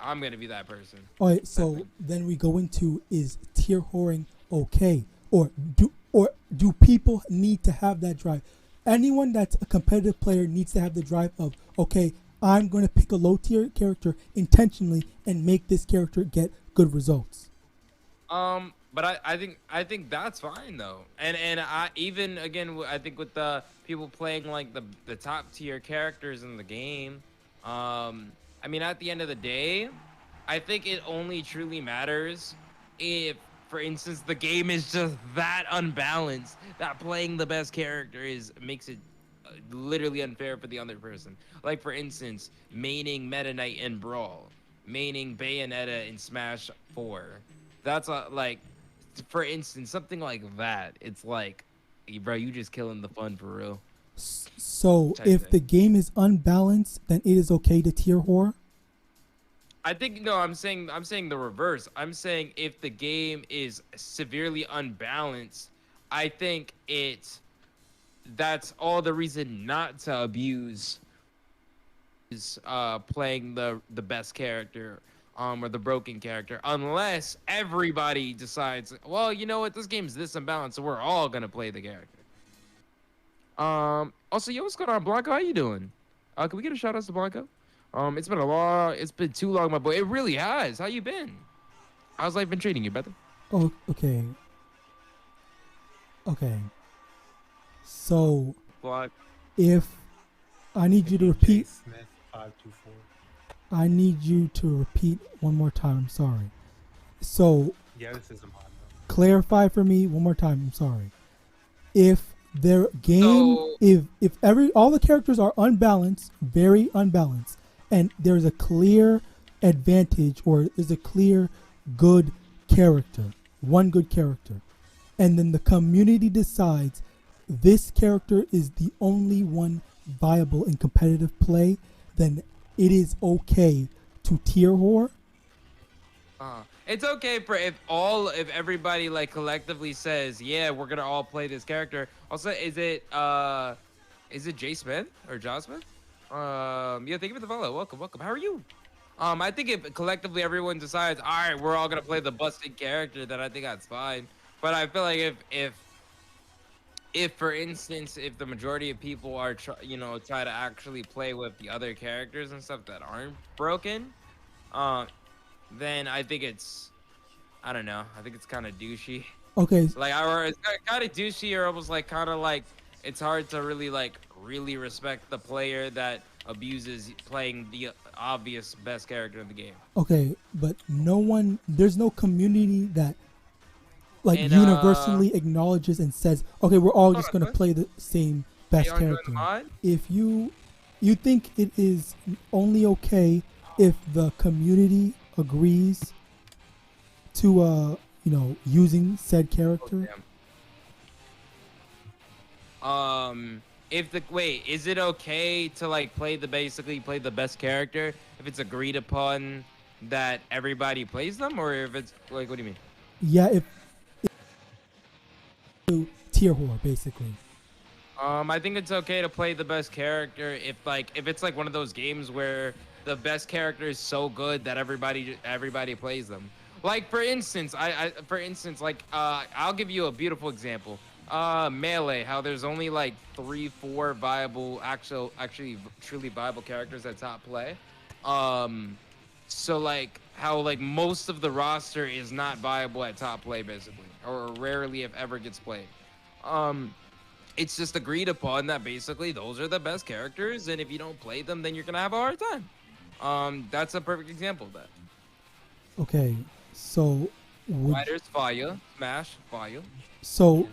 person. all right, so then we go into, is tier whoring okay, or do people need to have that drive? Anyone that's a competitive player needs to have the drive of, okay, I'm going to pick a low tier character intentionally and make this character get good results. But I think that's fine though, and I even again I think with the people playing like the top tier characters in the game, I mean at the end of the day, I think it only truly matters if, for instance, the game is just that unbalanced that playing the best character makes it literally unfair for the other person. Like for instance, maining Meta Knight in Brawl, maining Bayonetta in Smash 4. That's like, for instance, something like that. It's like, bro, you just killing the fun for real. So Type if thing. the game is unbalanced, then it is okay to tier whore? I think no, I'm saying the reverse. I'm saying if the game is severely unbalanced, I think that's all the reason not to abuse is playing the best character or the broken character, unless everybody decides, well, you know what, this game's this unbalanced, so we're all gonna play the character. Also, yo, what's going on, Blanco? How you doing? Can we get a shout out to Blanco? It's been too long, my boy. It really has. How you been? How's life been treating you, brother? Oh, okay. Okay. So Block. if I need you to repeat, Smith 524. I need you to repeat one more time. I'm sorry. So Yeah, this is a mod though. clarify for me one more time. I'm sorry. If their game, So- if all the characters are unbalanced, very unbalanced, and there's a clear advantage, or there's a clear good character, one good character, and then the community decides this character is the only one viable in competitive play, then it is okay to tier whore. It's okay for if everybody like collectively says, yeah, we're gonna all play this character. Also, is it Jay Smith or John Smith? Yeah, thank you for the follow. Welcome, welcome. How are you? I think if collectively everyone decides, all right, we're all gonna play the busted character, then I think that's fine. But I feel like if for instance, if the majority of people are try to actually play with the other characters and stuff that aren't broken, uh, then I think I don't know. I think it's kind of douchey. Okay. Like, or it's kind of douchey, or almost like kind of like it's hard to really respect the player that abuses playing the obvious best character in the game. Okay, but there's no community that like And, universally acknowledges and says, okay, we're all just gonna play the same best you wanna join character. the mod? If you think it is only okay if the community agrees to using said character. Is it okay to like play the best character if it's agreed upon that everybody plays them, or if it's like, what do you mean? Yeah, if tier whore basically. I think it's okay to play the best character if it's like one of those games where the best character is so good that everybody plays them. Like for instance, I'll give you a beautiful example. Melee, how there's only like 3-4 viable actually truly viable characters at top play. So like how like most of the roster is not viable at top play basically, or rarely if ever gets played. It's just agreed upon that basically those are the best characters, and if you don't play them, then you're gonna have a hard time. That's a perfect example of that. Okay, so Fighters, fire, smash, fire. So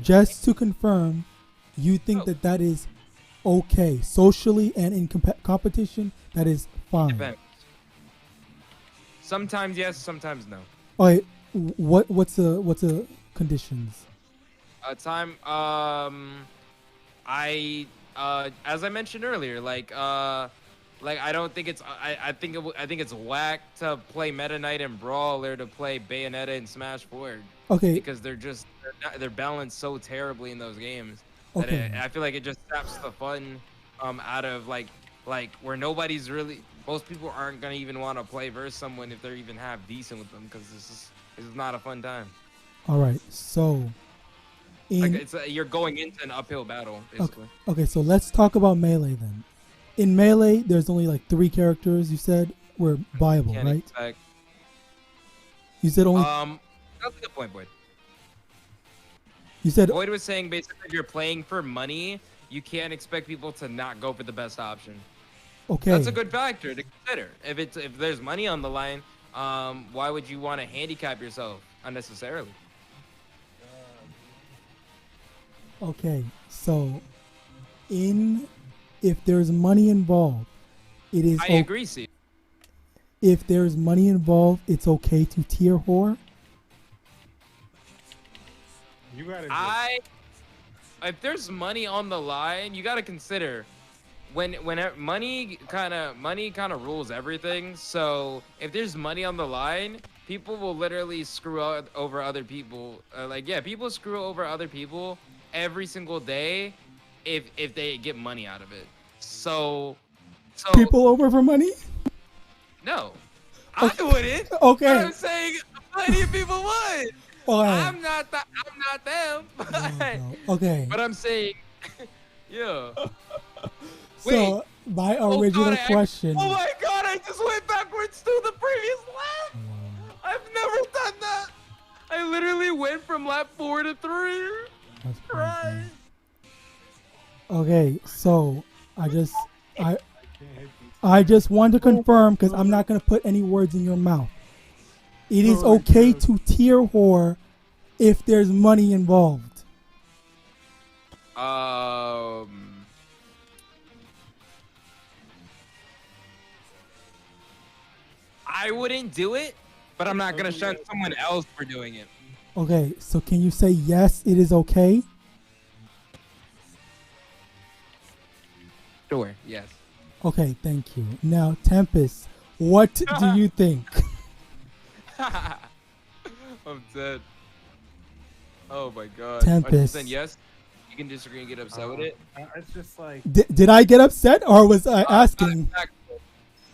just to confirm, you think that is okay socially and in competition? That is fine. Depends. Sometimes yes, sometimes no. All right, what's the conditions? As I mentioned earlier, I don't think it's I think it's whack to play Meta Knight and Brawl, or to play Bayonetta and Smash Forward. Okay. Because they're balanced so terribly in those games. Okay. That I feel like it just saps the fun out of like where most people aren't gonna even want to play versus someone if they're even half decent with them, because this is not a fun time. All right, so you're going into an uphill battle basically. Okay, so let's talk about Melee then. In Melee, there's only like 3 characters you said were viable, right? You said only. That's a good point, Boyd. You said Boyd was saying basically if you're playing for money, you can't expect people to not go for the best option. Okay. That's a good factor to consider. If there's money on the line, why would you want to handicap yourself unnecessarily? Okay, so if there's money involved, it is. I agree, see. If there's money involved, it's okay to tier whore. You gotta. If there's money on the line, you gotta consider when money kind of rules everything. So if there's money on the line, people will literally screw over other people. People screw over other people every single day if they get money out of it. So people over for money? No, okay. I wouldn't. Okay. But I'm saying plenty of people would. Okay. I'm not them. No. Okay. But I'm saying, yeah. So my original question. Oh my god! I just went backwards to the previous lap. I've never done that. I literally went from lap 4 to 3. That's Right. Okay, so I just want to confirm, because I'm not gonna put any words in your mouth. It is okay to tier whore if there's money involved. I wouldn't do it, but I'm not gonna shun someone else for doing it. Okay, so can you say yes, it is okay? Sure. Yes. Okay, thank you. Now, Tempest, what do you think? I'm dead. Oh my god. Tempest. 100% yes. You can disagree and get upset with it. It's just like Did I get upset or was I asking?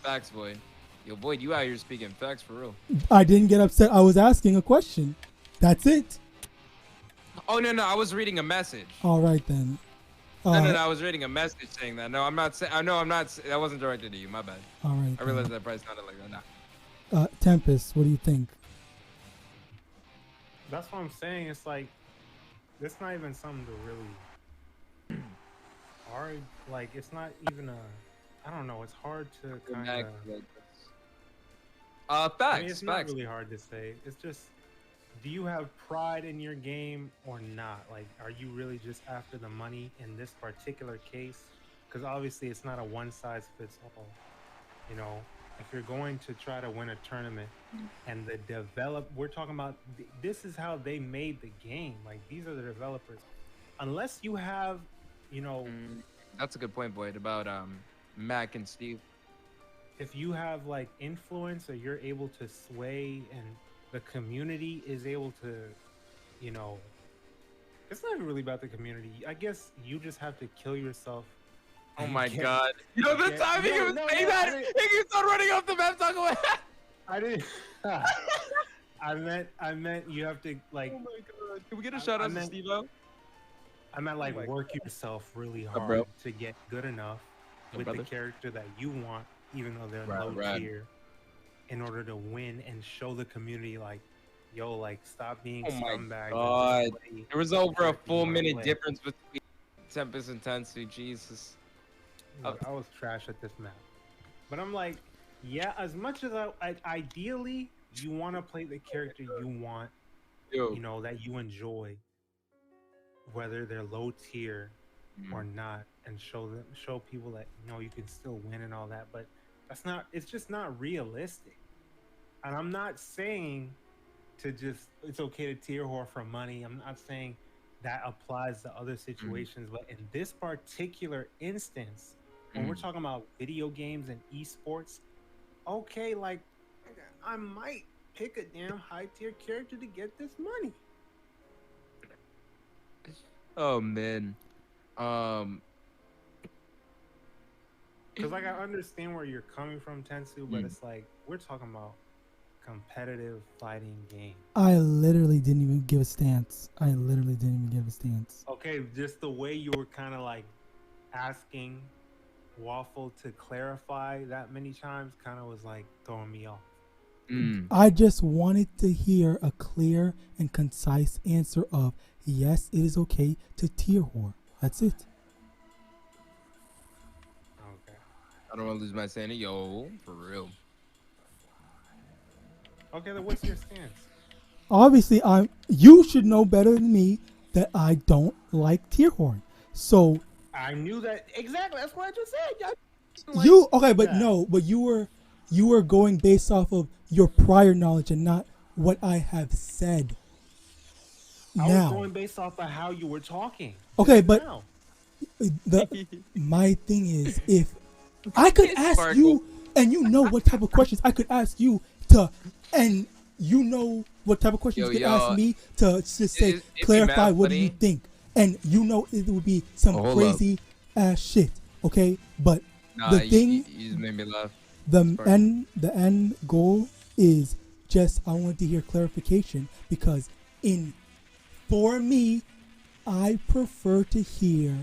Facts, boy. Yo, boy, you out here speaking facts for real. I didn't get upset. I was asking a question. That's it. Oh no, I was reading a message. All right then. No, I was reading a message saying that. No, I'm not saying. I know I'm not. That wasn't directed to you. My bad. All right. I realized that probably sounded like that. Nah. Tempest, what do you think? that's what I'm saying. It's like it's not even something to really hard. Like it's not even a. I don't know. It's hard to kind of. Facts. I mean, it's not really hard to say. It's just, do you have pride in your game or not? Like, are you really just after the money in this particular case? Because obviously, it's not a one size fits all. You know, if you're going to try to win a tournament and we're talking about this is how they made the game. Like, these are the developers. Unless you have, you know, that's a good point, Boyd, about Mac and Steve. If you have like influence or you're able to sway and the community is able to, you know, it's not even really about the community. I guess you just have to kill yourself. Oh my god. You know, the time he was saying that, he keeps on running off the map talking about I didn't. I meant you have to like. Oh my god. Can we get a shout out to Steve-O? I meant like work yourself really hard to get good enough with the character that you want, even though they're low tier, in order to win and show the community like, yo, like stop being scumbags. God. There was over a full minute difference between Tempest and Tensu. Jesus. Look, I was trash at this map, but I'm like, yeah. As much as I ideally, you want to play the character you want, you know, that you enjoy, whether they're low tier or not, and show people that, you know, you can still win and all that. But that's not. It's just not realistic. And I'm not saying to just it's okay to tier whore for money. I'm not saying that applies to other situations, but in this particular instance, when we're talking about video games and esports, okay, like I might pick a damn high tier character to get this money. Oh man. Because like I understand where you're coming from, Tensu, but it's like we're talking about competitive fighting game. I literally didn't even give a stance. Okay, just the way you were kind of like asking Waffle to clarify that many times kind of was like throwing me off. I just wanted to hear a clear and concise answer of yes, it is okay to tier whore. That's it. Okay. I don't want to lose my sanity, yo, for real. Okay, then what's your stance? Obviously, you should know better than me that I don't like tier whore. So I knew that exactly. That's what I just said. But you were going based off of your prior knowledge and not what I have said. I was going based off of how you were talking. Okay, but my thing is, if I could ask you, and you know what type of questions I could ask you and you know what type of questions you could ask me to just say, clarify, what do you think? And you know it would be some crazy ass shit, okay? But the thing, you just made me laugh. The end goal is just I want to hear clarification because for me, I prefer to hear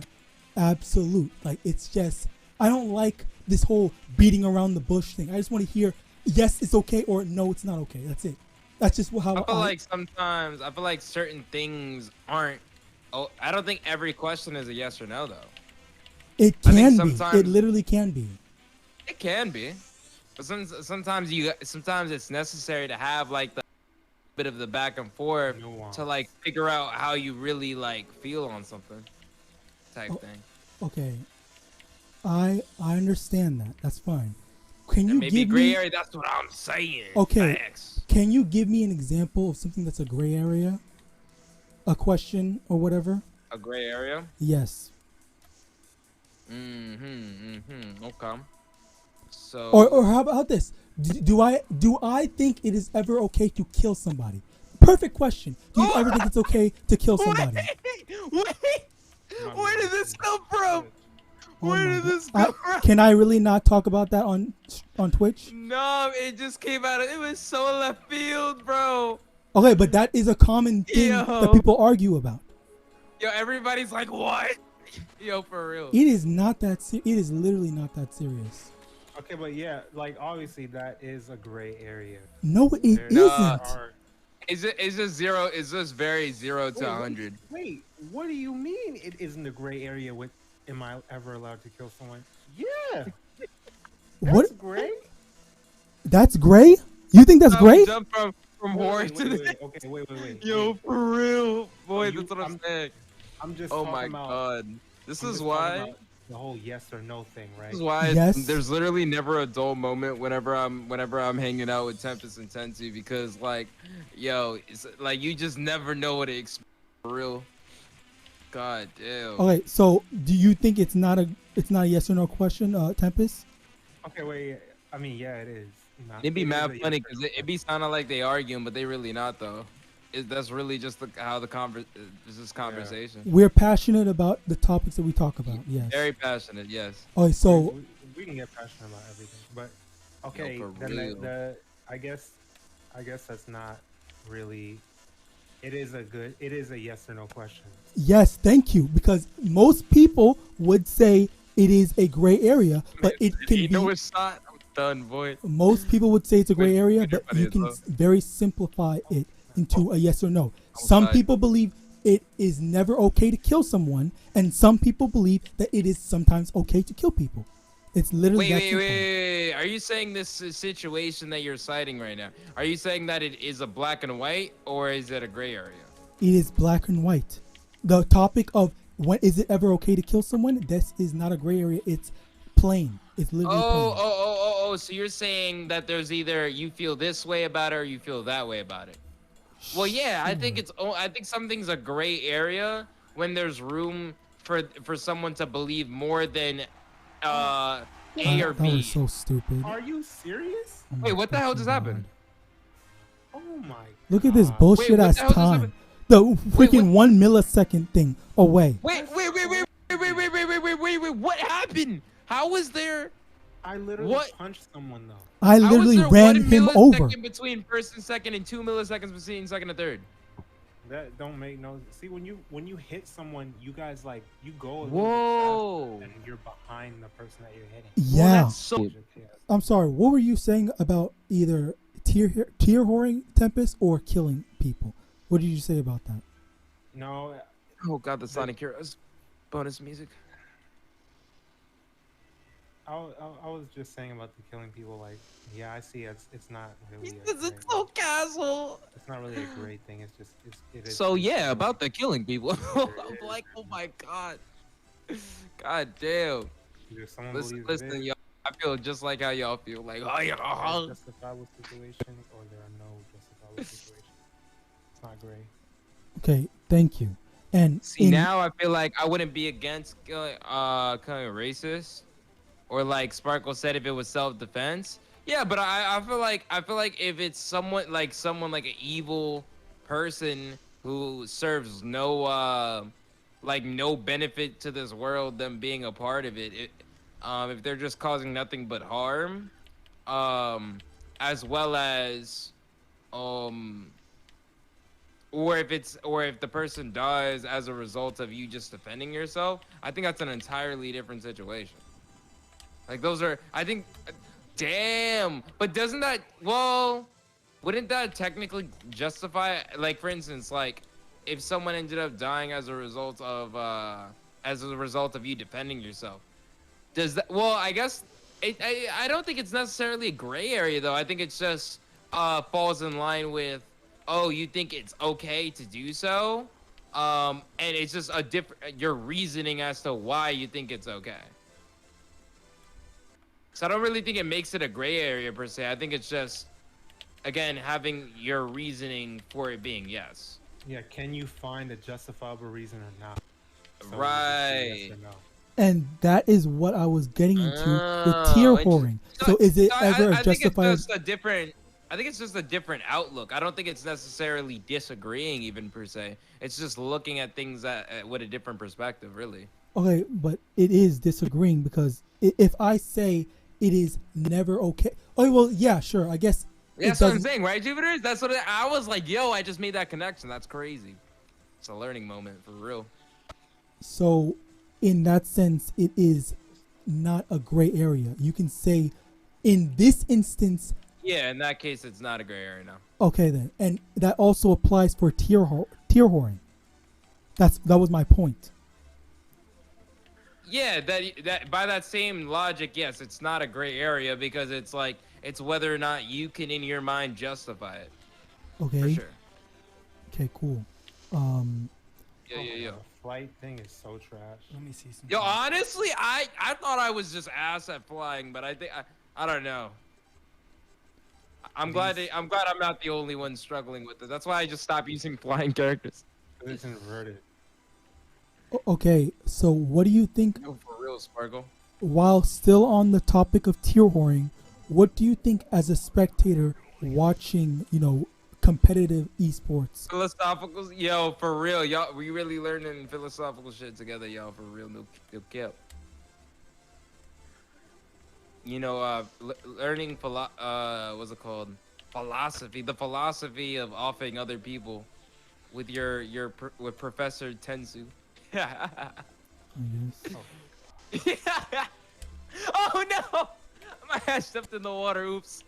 absolute. Like it's just I don't like this whole beating around the bush thing. I just want to hear yes, it's okay or no, it's not okay. That's it. That's just how I feel like sometimes I feel like certain things aren't. Oh, I don't think every question is a yes or no though. It can be. It literally can be. It can be, but sometimes it's necessary to have like the bit of the back and forth to like figure out how you really like feel on something type thing. Okay. I understand that. That's fine. Can There you may be give gray me? area. That's what I'm saying. Okay. Facts. Can you give me an example of something that's a gray area? A question or whatever? A gray area. Yes. Okay. Or So. how about this? Do I think it is ever okay to kill somebody? Perfect question. Do you ever think it's okay to kill somebody? Where did this come from? Oh Where my did God. this come from? Can I really not talk about that on Twitch? No, it just came out. It was so left field, bro. Okay, but that is a common thing that Yo, people argue about. yo, everybody's like, what? Yo, for real. It is not that. It is literally not that serious. Okay, but yeah, like obviously that is a gray area. No, it There isn't. are- Is it? Is this zero? Is this very 0 to 100? Wait, what do you mean it isn't a gray area? With am I ever allowed to kill someone? Yeah, What? that's gray. That's gray? You think that's gray? Jump from horror Wait, to wait, the. wait, okay, wait. Yo, for real, boy, You- that's what I'm saying. I'm just. Oh talking my about, god, this I'm is just talking why. about the whole yes or no thing, right? This is why Yes. there's literally never a dull moment whenever I'm hanging out with Tempest and Tensi, because like, yo, it's like you just never know what to expect for real. God damn. Okay, so do you think it's not a yes or no question, Tempest? Okay, wait. I mean, yeah, it is. Not- It'd be it is mad a yes funny or because no it be sounding like they arguing, but they really not though. That's really just how the conversation. We're passionate about the topics that we talk about. Yes. Very passionate, yes. Okay, so we can get passionate about everything, but okay, for then real. the I guess that's not really. It is a yes or no question. yes, thank you, because most people would say it is a gray area, but it can You know be. what's not? I'm done, boy. Most people would say it's a gray Wait, area, wait, but everybody you is can low. very simplify it into a yes or no. Some sorry. people believe it is never okay to kill someone, and some people believe that it is sometimes okay to kill people. It's literally that simple. Wait. Are you saying this situation that you're citing right now? Are you saying that it is a black and white, or is it a gray area? It is black and white. The topic of when is it ever okay to kill someone? This is not a gray area. It's plain. It's literally plain. Oh. So you're saying that there's either you feel this way about it or you feel that way about it. Well, yeah, I think I think something's a gray area when there's room for someone to believe more than A or That was B. so stupid. Are you serious? Oh my Wait, what the hell fucking just happened? Oh my! Look at this God. bullshit what ass the hell just time. happened? The Wait, freaking 1 millisecond thing away. Wait. What happened? How was there? I literally What? punched someone though. I How was literally there ran 1 him millisecond over. between first and second, and 2 milliseconds between second and third? That don't make no. See, when you hit someone, you guys like you go a little Whoa. bit faster and you're behind the person that you're hitting. Yeah. That's so. I'm sorry. What were you saying about either tier whoring Tempest or killing people? What did you say about that? No, Oh god, the Sonic Heroes bonus music. I was just saying about the killing people. Like, yeah, I see. It's not really. This is so casual. It's not really a great thing. It's just it is. So it's yeah, really- about the killing people. I'm like, oh my god. God damn. Either someone Listen, believes it listen, is, y'all. I feel just like how y'all feel. Like, oh there yeah. are justifiable situations, or there are no justifiable situations. It's not great. Okay, thank you. And See, now I feel like I wouldn't be against killing racist, or like Sparkle said, if it was self-defense. Yeah, but I feel like if it's someone like an evil person who serves no no benefit to this world, them being a part of it, if they're just causing nothing but harm, as well as or if the person dies as a result of you just defending yourself, I think that's an entirely different situation. Like those are, I think, damn. But doesn't that, well, wouldn't that technically justify, like for instance, like if someone ended up dying as a result of you defending yourself? Does that, well, I guess I don't think it's necessarily a gray area though. I think it's just falls in line with, oh, you think it's okay to do so, and it's just a different your reasoning as to why you think it's okay. So I don't really think it makes it a gray area per se. I think it's just, again, having your reasoning for it being yes. Yeah, can you find a justifiable reason or not? So we just say yes Right. or no. And that is what I was getting into with tier Oh, interesting. whoring. So is it ever a I think it's justified? just a different. I think it's just a different outlook. I don't think it's necessarily disagreeing even per se. It's just looking at things with a different perspective, really. Okay, but it is disagreeing because if I say it is never okay. Oh well, yeah, sure. I guess it That's what I'm doesn't. saying, right, Jupiter? That's what I was like. Yo, I just made that connection. That's crazy. It's a learning moment for real. So, in that sense, it is not a gray area. You can say, in this instance, Yeah, in that case, it's not a gray area now. okay then, and that also applies for tier whoring. That was my point. Yeah, that by that same logic, yes, it's not a gray area because it's like it's whether or not you can in your mind justify it. Okay. For sure. Okay. Cool. Yeah, Oh yeah, my yeah. God, flight thing is so trash. Let me see some. Yo, honestly, I thought I was just ass at flying, but I think I don't know. I'm glad I'm not the only one struggling with it. That's why I just stopped using flying characters. It's inverted. Okay. So, what do you think? No, for real, Sparkle. While still on the topic of tier whoring, what do you think as a spectator watching, competitive esports? Philosophical, yo, for real, y'all. We really learning philosophical shit together, y'all. For real, no cap. Learning what's it called? Philosophy. The philosophy of offing other people with with Professor Tensu. I guess. Oh no! My ass stepped in the water. Oops.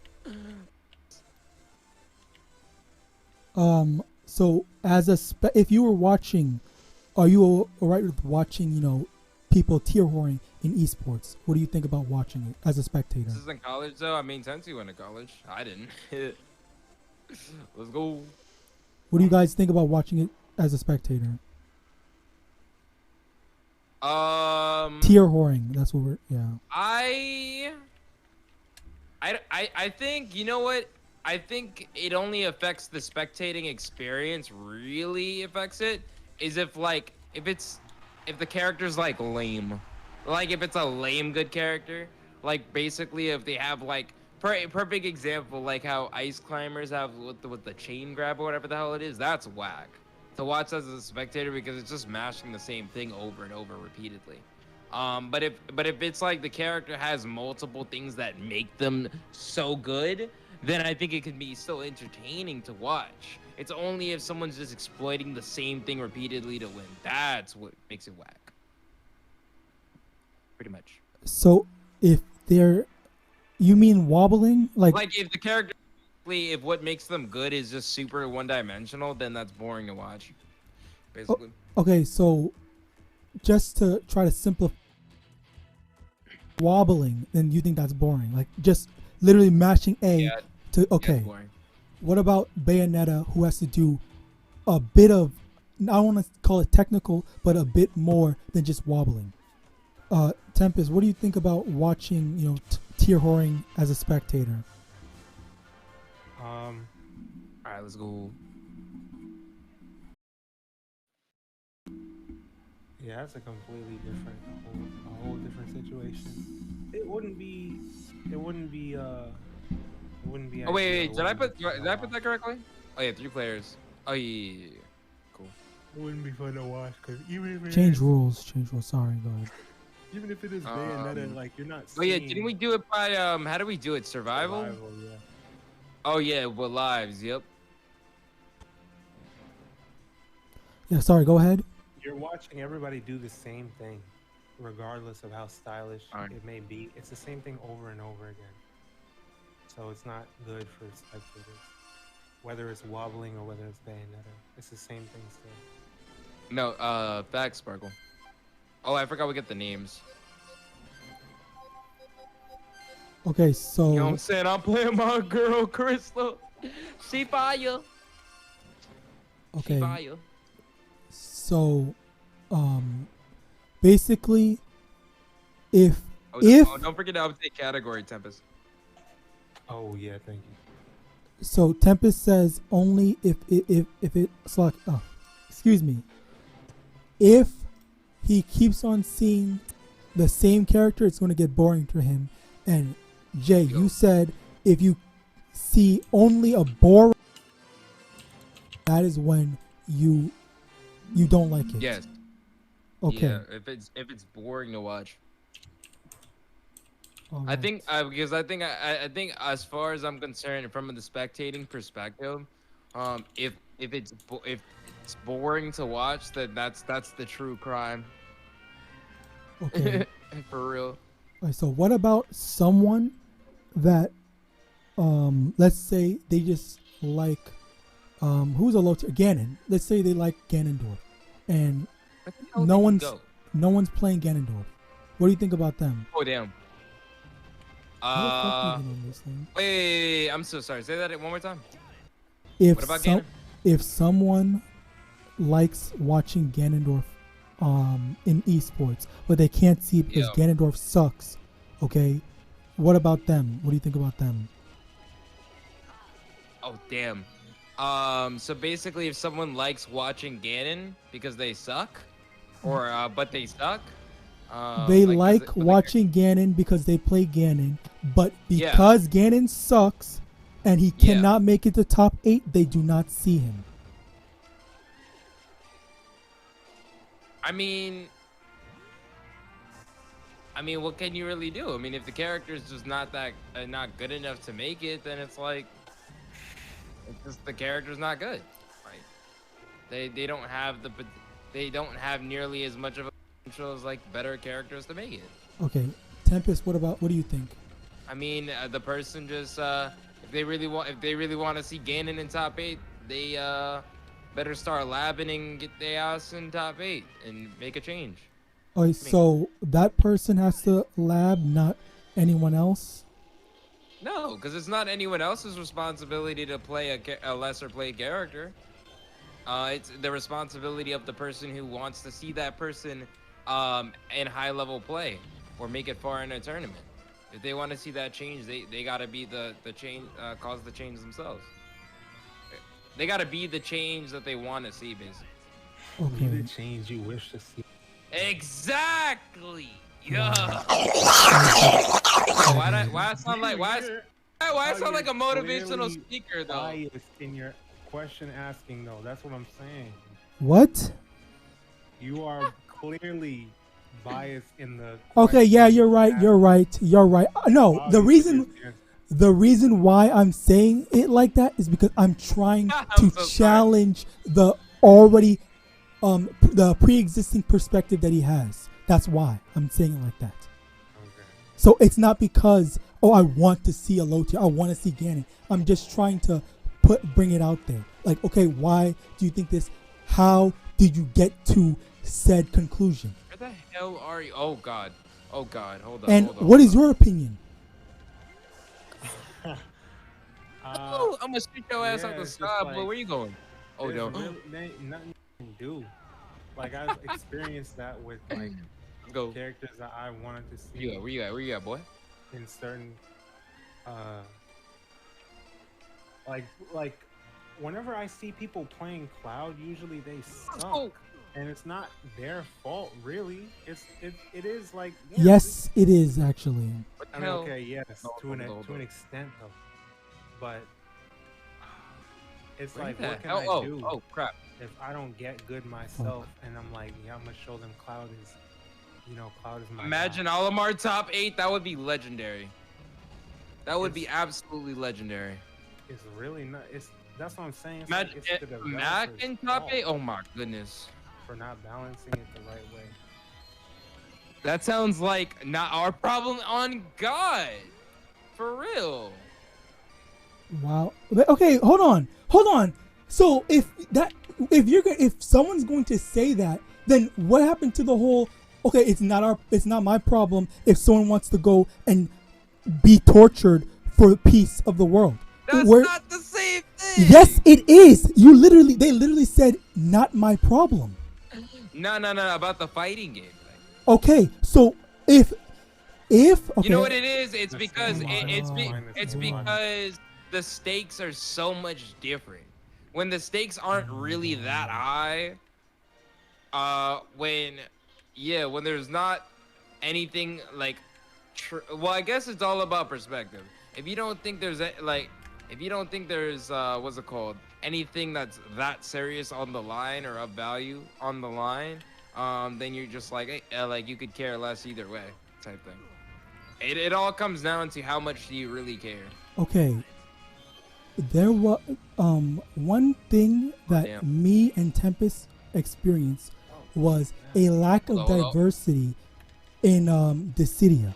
So as if you were watching, are you alright with watching, people tier whoring in esports? What do you think about watching it as a spectator? This is in college though. I mean, Tensu went to college. I didn't. Let's go. What do you guys think about watching it as a spectator? Tier whoring. That's what yeah. I think, you know what? I think it only affects the spectating experience, really affects it, is if the character's like lame. Like if it's a lame good character, like basically if they have like perfect example, like how ice climbers have with the chain grab or whatever the hell it is, that's whack to watch as a spectator because it's just mashing the same thing over and over repeatedly. But if it's like the character has multiple things that make them so good, then I think it can be still entertaining to watch. It's only if someone's just exploiting the same thing repeatedly to win. That's what makes it whack. Pretty much. So if you mean wobbling? Like if the character, if what makes them good is just super one-dimensional, then that's boring to watch. Basically. Okay, so just to try to simplify wobbling, then you think that's boring? Like just literally mashing A to okay. Yeah, boring. What about Bayonetta, who has to do a bit of, I don't want to call it technical, but a bit more than just wobbling? Tempest, what do you think about watching, tier whoring as a spectator? All right, let's go. Yeah, that's a completely different, a whole different situation. It wouldn't be. Oh wait, did I put that correctly? Oh yeah, 3 players. Oh yeah. Cool. It wouldn't be fun to watch because even if Change rules. Sorry, go ahead. even if it is Bayonetta, like you're not. Oh yeah, didn't we do it by how do we do it? Survival? Yeah. Oh yeah, with lives. Yep. Yeah, sorry, go ahead. You're watching everybody do the same thing, regardless of how stylish it may be. It's the same thing over and over again. So it's not good for spectators. Whether it's wobbling or whether it's Bayonetta, it's the same thing still. No, back Sparkle. Oh, I forgot we get the names. Okay, so You know what I'm saying? I'm playing my girl Crystal. She fire. okay. She fire. So, basically, if If don't forget to update category, Tempest. Oh yeah, thank you. so, Tempest says only if it's like, oh, excuse me, if he keeps on seeing the same character, it's going to get boring for him. And Jay, you said if you see only a boring, that is when you don't like it. Yes. Okay. Yeah, if it's boring to watch. All I right. think because I think as far as I'm concerned, from the spectating perspective, if it's boring to watch, then that's the true crime. Okay. For real. All right, so what about someone that let's say they just like who's a low tier Ganon. Let's say they like Ganondorf and Where the hell no did he one's go? no one's playing Ganondorf. What do you think about them? Oh damn. How the fuck are you doing this thing? Wait, I'm so sorry. Say that one more time. If What about some Ganon? if someone likes watching Ganondorf in esports, but they can't see it because Yeah. Ganondorf sucks, okay? What about them? What do you think about them? Oh damn. So basically, if someone likes watching Ganon because they suck, or but they suck, They like, like does it- watching Ganon because they play Ganon, but Yeah. because Ganon sucks and he Yeah. cannot make it to top 8, they do not see him. I mean, what can you really do? I mean, if the character is just not that not good enough to make it, then it's like it's just the character's not good. Right? They don't have they don't have nearly as much of a potential as like better characters to make it. Okay, Tempest, what do you think? I mean, the person just if they really want to see Ganon in top 8, they better start labbing and get their ass in top 8 and make a change. Okay, so that person has to lab, not anyone else? No, because it's not anyone else's responsibility to play a lesser played character. It's the responsibility of the person who wants to see that person in high level play or make it far in a tournament. If they want to see that change, they gotta be the change, cause the change themselves. They gotta be the change that they want to see, basically. Be Okay. the change you wish to see. Exactly. Yeah. Why I sound like why I sound like a motivational Clearly speaker though? biased in your question asking though. That's what I'm saying. What? You are clearly biased in the. Okay, yeah, question you're right. asking. You're right. You're right. No, the Obviously, reason there's- the reason why I'm saying it like that is because I'm trying I'm to so sorry. challenge the already the pre-existing perspective that he has. That's why I'm saying it like that. Okay. So it's not because I want to see a low tier. I want to see Ganon. I'm just trying to bring it out there. Like, okay, why do you think this? How did you get to said conclusion? Where the hell are you? Oh god. Oh god. Hold on. And hold on, what hold is your opinion? Oh, I'm gonna shoot your ass yeah, out the it's just sky, like- boy. Where you going? Oh There's no. really nothing you can do. Like I've experienced that with like Go. characters that I wanted to Where you see at? Where you at? Where you at, boy? in certain like whenever I see people playing Cloud, usually they suck. go. And it's not their fault really. It is like yeah, Yes, it is actually. What the I mean, hell? okay, yes, Hold on. to an extent though. But it's Where like the what can hell? I do Oh crap. if I don't get good myself and I'm like, yeah, I'm gonna show them Cloud is Cloud is my Imagine guy. Olimar top 8. That would be legendary. That would be absolutely legendary. It's really not. That's what I'm saying. It's like, Imagine it's the Mac developer's in top fault 8. Oh my goodness. for not balancing it the right way. That sounds like not our problem on God. For real. Wow. Okay, hold on. So if someone's going to say that, then what happened to the whole? Okay, it's not my problem if someone wants to go and be tortured for the peace of the world. That's Where- not the same thing. Yes, it is. They literally said not my problem. No. About the fighting game. Okay, so if If okay, You know what it is? It's The because same line. it's Minus one. because the stakes are so much different. When the stakes aren't really that high, when when there's not anything like well, I guess it's all about perspective. If you don't think there's if you don't think there's what's it called, anything that's that serious on the line or of value on the line, then you're just like, hey, like you could care less either way type thing. It all comes down to how much do you really care. okay, there was one thing that Damn. me and Tempest experienced was a lack of Hold on. diversity in Dissidia.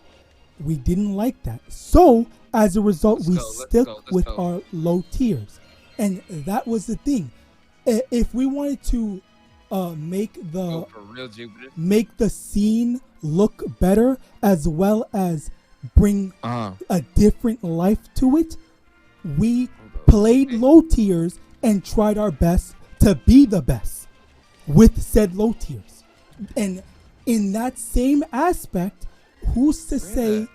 We didn't like that. So as a result, we stuck with our low tiers. And that was the thing. If we wanted to make Go for real, Jupiter. make the scene look better as well as bring a different life to it, we played low tiers and tried our best to be the best with said low tiers. And in that same aspect, who's to say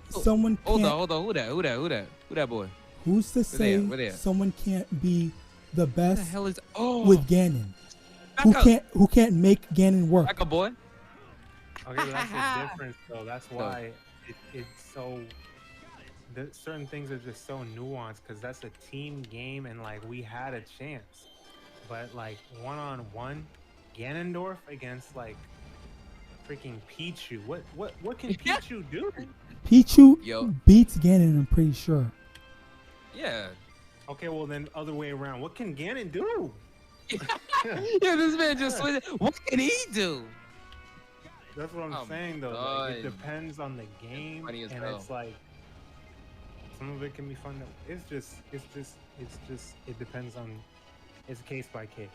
someone can't Hold on, who that boy? who's to say Where they at? someone can't be the What the best hell is with Ganon? Back up. Who can't make Ganon work? Back up, boy. Okay, but that's the difference, though. That's why it's so. Certain things are just so nuanced because that's a team game, and like we had a chance, but like 1-on-1, Ganondorf against like freaking Pichu. What can Pichu do? Pichu Yo. beats Ganon, I'm pretty sure. Yeah. Okay, well then other way around. What can Ganon do? Yeah, this man just switched. What can he do? That's what I'm Oh saying though. my Like, it God. depends on the game, Funny as and hell. it's like some of it can be fun. It's just it depends on. It's case by case.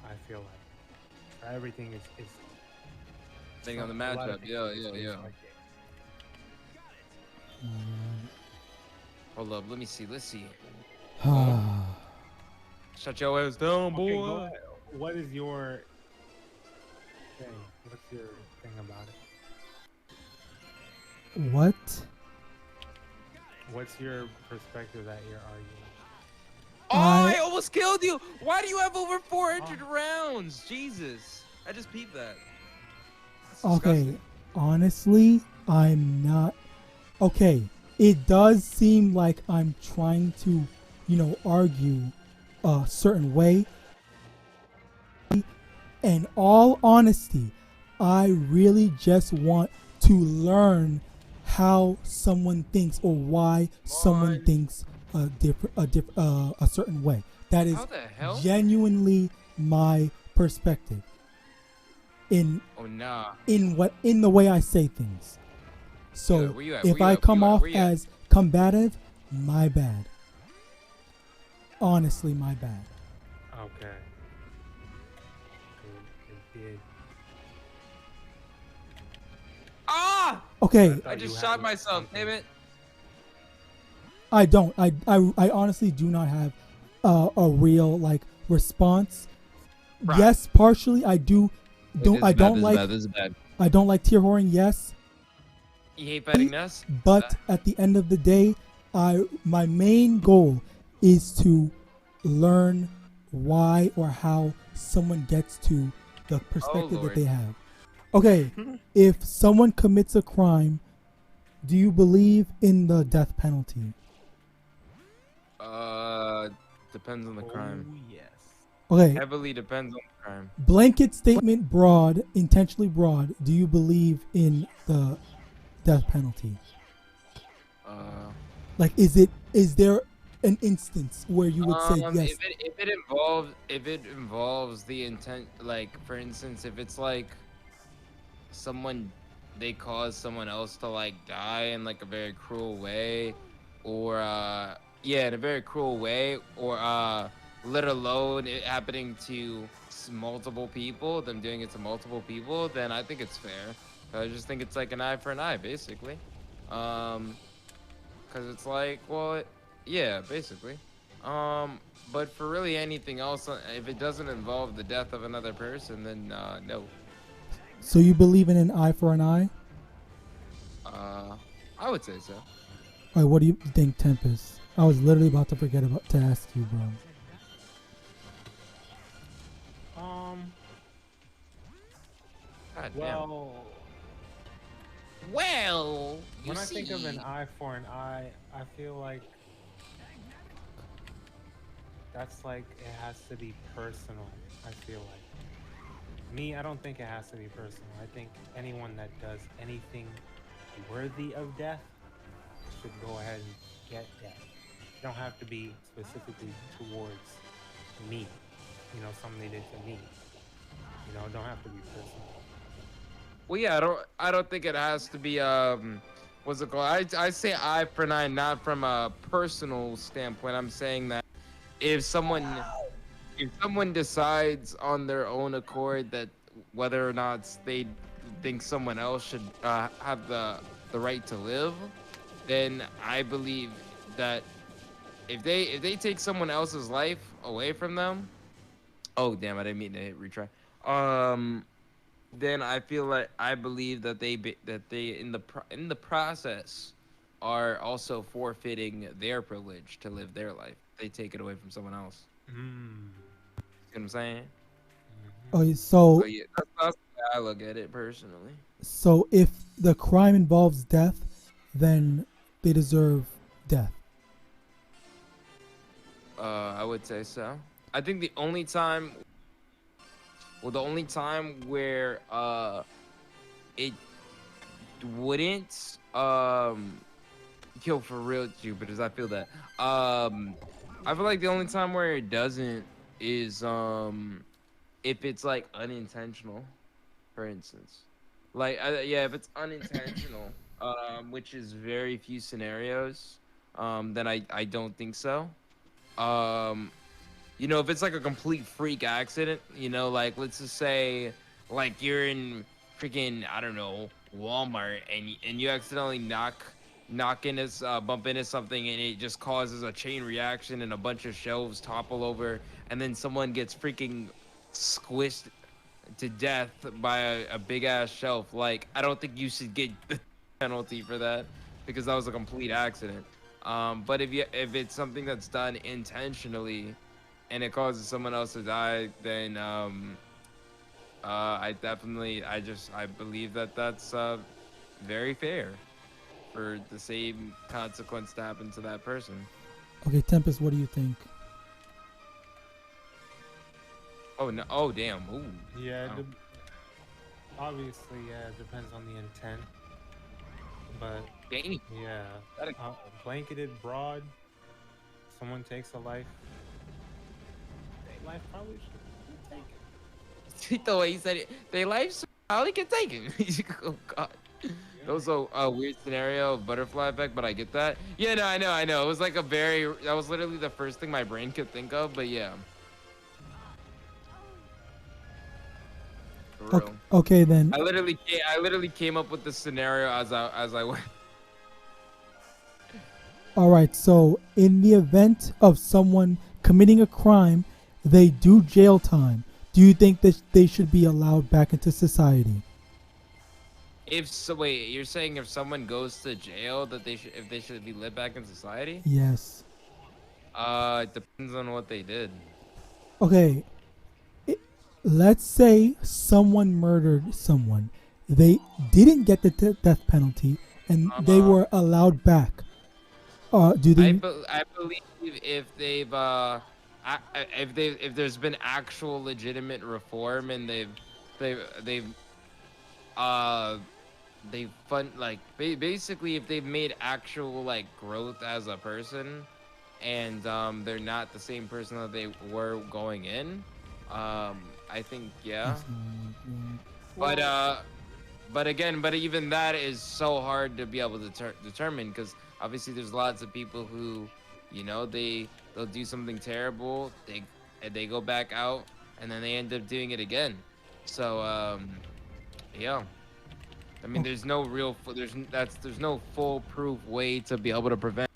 I feel like everything is Depending on the a lot matchup. of things Yeah, is yeah, case yeah. by case. Hold up, let me see. Let's see. Ah. Shut your ass down, boy. Okay, go ahead. What is your thing? What's your thing about it? What? What's your perspective that you're arguing? Oh, I- I almost killed you. Why do you have over 400 rounds? Jesus. I just peeped that. That's Okay, disgusting. honestly, I'm not. Okay, it does seem like I'm trying to, argue a certain way. In all honesty, I really just want to learn how someone thinks or why someone on. thinks a certain way. That is How the hell? genuinely my perspective Oh, nah. in the way I say things. So Where you at? if Where you I at? come Where you at? off Where you at? as combative, my bad. Honestly, my bad. Okay. It did. Ah! Okay, thought I you just had shot like myself. something. Damn it. I don't. I honestly do not have a real response. Right. Yes, partially I do. I don't like. This is bad. I don't like tier whoring. Yes, You hate fighting us? but at the end of the day, my main goal is to learn why or how someone gets to the perspective that Lord. they have. Okay, if someone commits a crime, do you believe in the death penalty? Depends on the crime. Oh, yes. Okay, Heavily depends on the crime. blanket statement, broad, intentionally broad. Do you believe in the death penalty? Like, is there an instance where you would say yes? If it involves the intent, like for instance, if it's like they cause someone else to like die in like a very cruel way, or in a very cruel way, or let alone it happening to multiple people, them doing it to multiple people, then I think it's fair. I just think it's like an eye for an eye, basically. Cause it's like, well, yeah, basically. But for really anything else, if it doesn't involve the death of another person, then no. So you believe in an eye for an eye? I would say so. All right, what do you think, Tempest? I was literally about to forget to ask you, bro. God damn. Well, you when see. I think of an eye for an eye, I feel like that's like it has to be personal. I feel like me, I don't think it has to be personal. I think anyone that does anything worthy of death should go ahead and get death. It don't have to be specifically towards me. You know, something they did to me. You know, it don't have to be personal. Well, yeah, I don't think it has to be what's it called? I say eye for an eye, not from a personal standpoint. I'm saying that if someone decides on their own accord that whether or not they think someone else should have the right to live, then I believe that if they take someone else's life away from them, oh damn, I didn't mean to hit retry. Then I feel like I believe that they in the process are also forfeiting their privilege to live their life. They take it away from someone else. Mm. You know what I'm saying? Okay, so Yeah, that's the way I look at it personally. so if the crime involves death, then they deserve death. I would say so. I think the only time where it wouldn't kill for real Jupiters, I feel that. I feel like the only time where it doesn't is if it's like unintentional, for instance. Like yeah, if it's unintentional, which is very few scenarios, then I don't think so. You know, if it's like a complete freak accident, you know, like let's just say like you're in freaking, I don't know, Walmart and you accidentally bump into something and it just causes a chain reaction and a bunch of shelves topple over and then someone gets freaking squished to death by a big ass shelf. Like, I don't think you should get the penalty for that because that was a complete accident. But if it's something that's done intentionally and it causes someone else to die, then I believe that that's very fair for the same consequence to happen to that person. Okay, Tempest, what do you think? Oh no! Oh damn! Ooh. Yeah, Wow. obviously, yeah, it depends on the intent. But Dang. yeah, That- blanketed broad, someone takes a life, their life probably should be taken. The way he said it, their lives probably get taken. Oh god. That was a weird scenario of butterfly effect, but I get that. Yeah, no, I know. It was like that was literally the first thing my brain could think of, but yeah. For real. Okay, then. I literally came up with the scenario as I went. All right, so in the event of someone committing a crime, they do jail time. Do you think that they should be allowed back into society? Wait, you're saying if someone goes to jail that they should be let back in society? Yes. It depends on what they did. Okay. Let's say someone murdered someone. They didn't get the death penalty, and they were allowed back. Do they? I believe if there's been actual legitimate reform and basically if they've made actual like growth as a person and they're not the same person that they were going in, I think yeah. But even that is so hard to be able to determine because obviously there's lots of people who, you know, they'll do something terrible, they go back out and then they end up doing it again. So yeah. I mean, there's no foolproof way to be able to prevent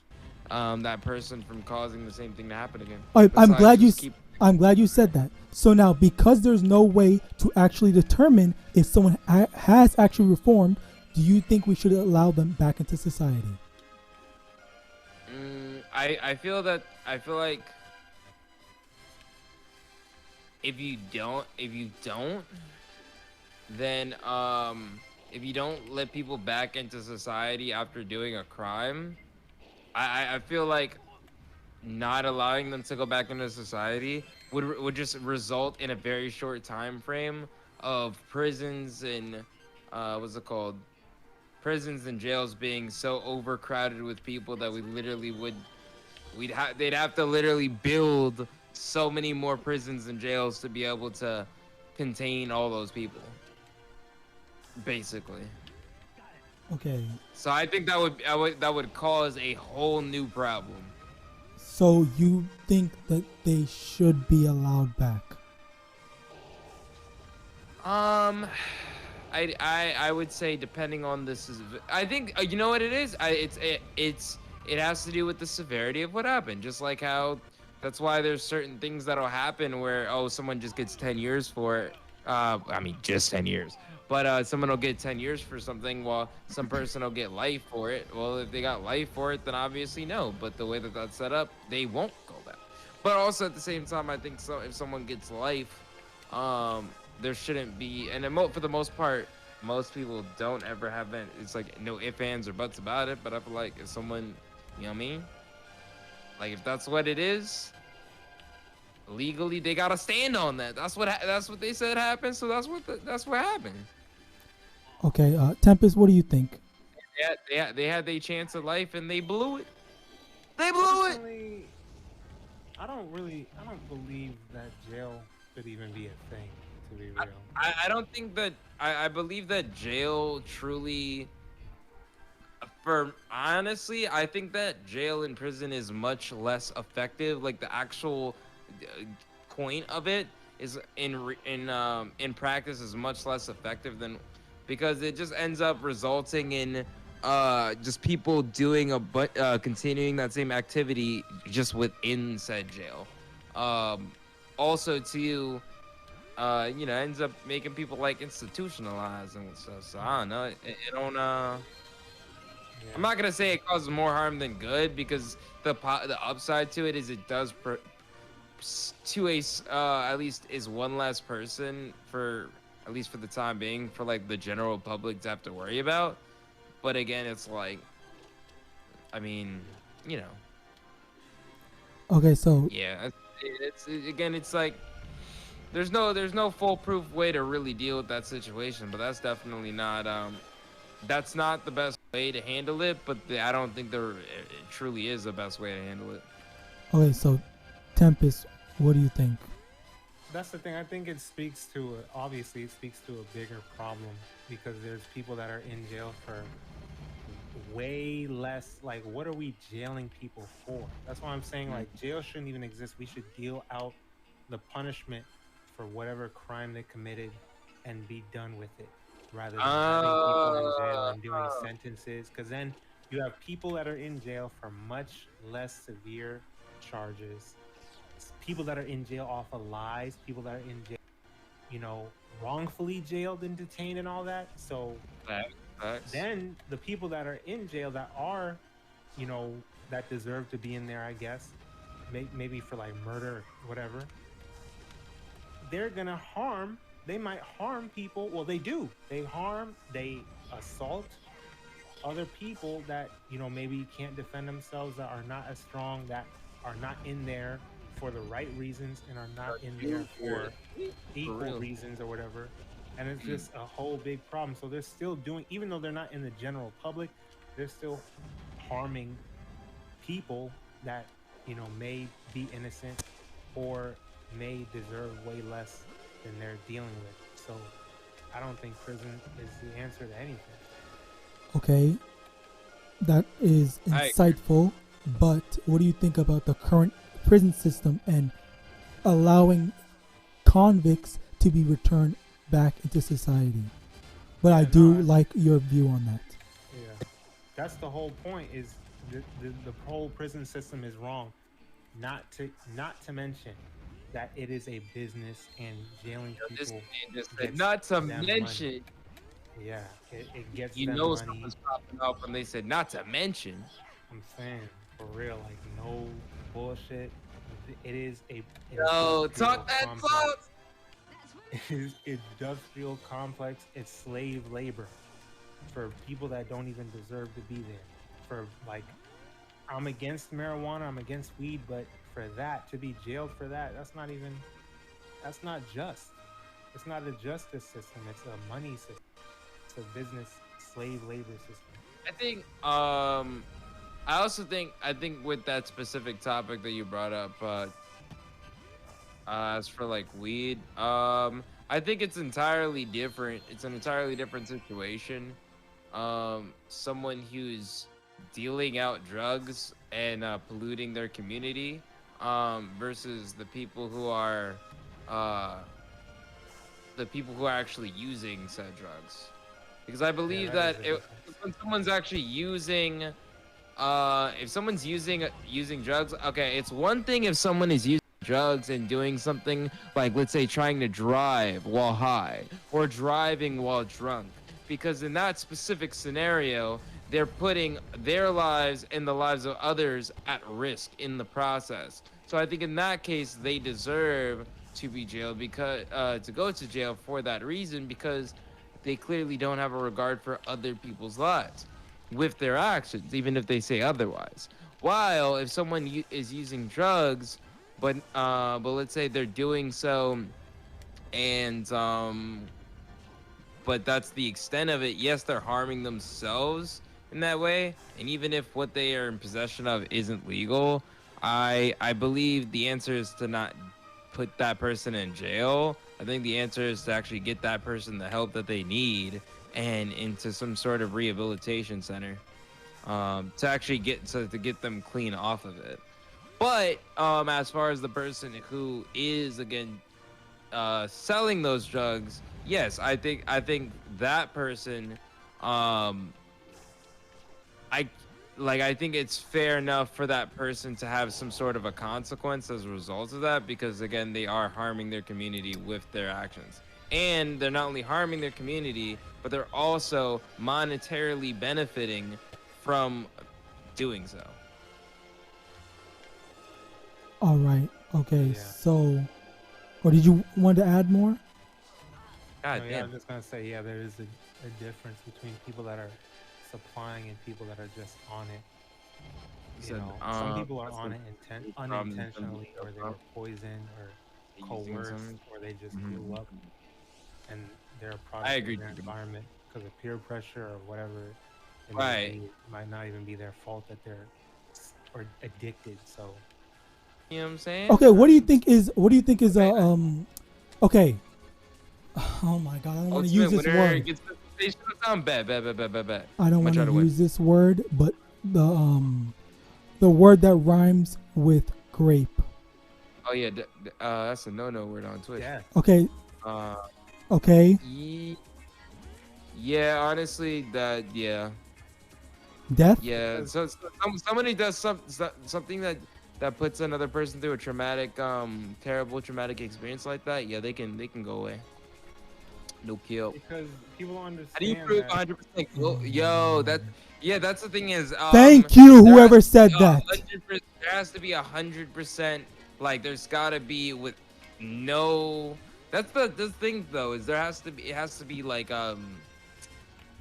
that person from causing the same thing to happen again. I'm glad you said that. So now, because there's no way to actually determine if someone has actually reformed, do you think we should allow them back into society? I feel like if you don't, then if you don't let people back into society after doing a crime, I feel like not allowing them to go back into society would just result in a very short time frame of prisons and what's it called, prisons and jails being so overcrowded with people that we literally they'd have to literally build so many more prisons and jails to be able to contain all those people, basically. Okay. So I think that would cause a whole new problem. So you think that they should be allowed back? I would say depending on this is I think you know what it is. It has to do with the severity of what happened. Just like how that's why there's certain things that'll happen where someone just gets 10 years for it. I mean just 10 years. But someone will get 10 years for something while some person will get life for it. Well, if they got life for it, then obviously no. But the way that that's set up, they won't go back. But also at the same time, I think so. If someone gets life, there shouldn't be. And for the most part, most people don't ever have it. It's like no ifs, ands, or buts about it. But I feel like if someone, you know what I mean? Like if that's what it is, legally they gotta stand on that. That's what they said happened. So that's what happened. Okay, Tempest, what do you think? They had their chance at life and they blew it. They blew it. Personally, I don't believe that jail could even be a thing, to be real. I don't think that I believe that jail truly. For honestly, I think that jail and prison is much less effective. Like the actual point of it is in practice is much less effective than, because it just ends up resulting in just people doing continuing that same activity just within said jail. Also too, ends up making people like institutionalized and stuff. So I don't know. It don't. I'm not gonna say it causes more harm than good, because the upside to it is it does at least is one less person for, at least for the time being, for like the general public to have to worry about. But again, it's like, I mean, Okay, so yeah, it's like there's no foolproof way to really deal with that situation, but that's definitely not that's not the best way to handle it. But I don't think it truly is the best way to handle it. okay, so Tempest, what do you think? That's the thing. I think it speaks to obviously it speaks to a bigger problem, because there's people that are in jail for way less. Like, what are we jailing people for? That's why I'm saying, like, jail shouldn't even exist. We should deal out the punishment for whatever crime they committed and be done with it, rather than having people in jail and doing sentences. Because then you have people that are in jail for much less severe charges, people that are in jail off of lies, people that are in jail, wrongfully jailed and detained and all that. So then the people that are in jail that are, that deserve to be in there, I guess, maybe for like murder or whatever, they're gonna they might harm people. Well, they do. They assault other people that, maybe can't defend themselves, that are not as strong, that are not in there for the right reasons, and are not in there for equal reasons or whatever. And it's just a whole big problem. So they're still doing, even though they're not in the general public, they're still harming people that, may be innocent or may deserve way less than they're dealing with. So I don't think prison is the answer to anything. Okay, that is insightful, but what do you think about the current prison system and allowing convicts to be returned back into society? But I do like your view on that. Yeah, that's the whole point. Is the whole prison system is wrong. Not to mention that it is a business, and jailing people. Not to mention. Yeah, it gets You them know money. something's popping up when they said not to mention. I'm saying for real, like no bullshit. It is a Yo, industrial talk that complex. talk. It is industrial complex. It's slave labor for people that don't even deserve to be there. For like, I'm against marijuana. I'm against weed, but for that to be jailed for that, that's not even. That's not just. It's not a justice system. It's a money system. It's a business slave labor system. I think I think with that specific topic that you brought up, as for like weed, I think it's entirely different. It's an entirely different situation. Someone who's dealing out drugs and polluting their community, versus uh, the people who are actually using said drugs. Because I Yeah, believe that is that a difference. when someone's actually using, if someone's using drugs, okay, it's one thing if someone is using drugs and doing something like, let's say, trying to drive while high or driving while drunk, because in that specific scenario, they're putting their lives and the lives of others at risk in the process. So I think in that case, they deserve to be jailed, because to go to jail for that reason, because they clearly don't have a regard for other people's lives with their actions, even if they say otherwise. While if someone is using drugs, but let's say they're doing so, and but that's the extent of it. Yes, they're harming themselves in that way, and even if what they are in possession of isn't legal, I believe the answer is to not put that person in jail. I think the answer is to actually get that person the help that they need and into some sort of rehabilitation center, to actually to get them clean off of it. But as far as the person who is again selling those drugs, yes, I think that person, um, I I think it's fair enough for that person to have some sort of a consequence as a result of that, because again, they are harming their community with their actions. And they're not only harming their community, but they're also monetarily benefiting from doing so. All right. Okay. Yeah. So, or did you want to add more? God No, yeah, damn. I'm just gonna say, yeah, there is a difference between people that are supplying and people that are just on it. You You said, know, some people are that's on the it problem in terms unintentionally, or they of were poisoned or using coerced, some. or they just Mhm. grew up and they're a I product of agree. their environment because of peer pressure or whatever it may Right. be. It might not even be their fault that they're or addicted. So You know what I'm saying? Okay. What do you um, think is? What do you think is Okay. Okay. Oh my God. I don't want to use Ultimate this winner word. gets the station down. Bet. I don't I'm gonna want to try to win. use this word, but the word that rhymes with grape. Oh yeah, that's a no word on Twitch. yeah, Okay. Uh, Okay. ye- yeah, honestly, Death. yeah. because Somebody does something that puts another person through a terrible traumatic experience like that. Yeah, they can go away. No kill. because people don't How do you understand prove that 100% guilt? Yo, that's the thing is, Thank you, there has whoever to be said that. 100%. There has to be 100%. Like, there's gotta be with no. That's the thing though, is there has to be. It has to be like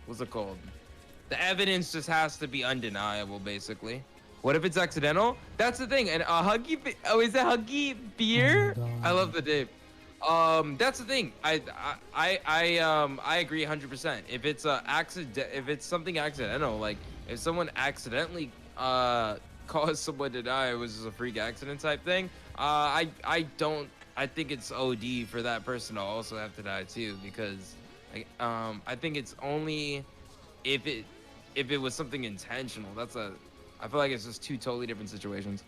what's it called? The evidence just has to be undeniable, basically. What if it's accidental? That's the thing. And a oh, is it Huggy Oh my beer? I love God. the name. That's the thing. I agree 100%. If it's if it's something accidental, like if someone accidentally caused someone to die, it was just a freak accident type thing. I think it's OD for that person to also have to die too, because I think it's only if it was something intentional. I feel like it's just two totally different situations.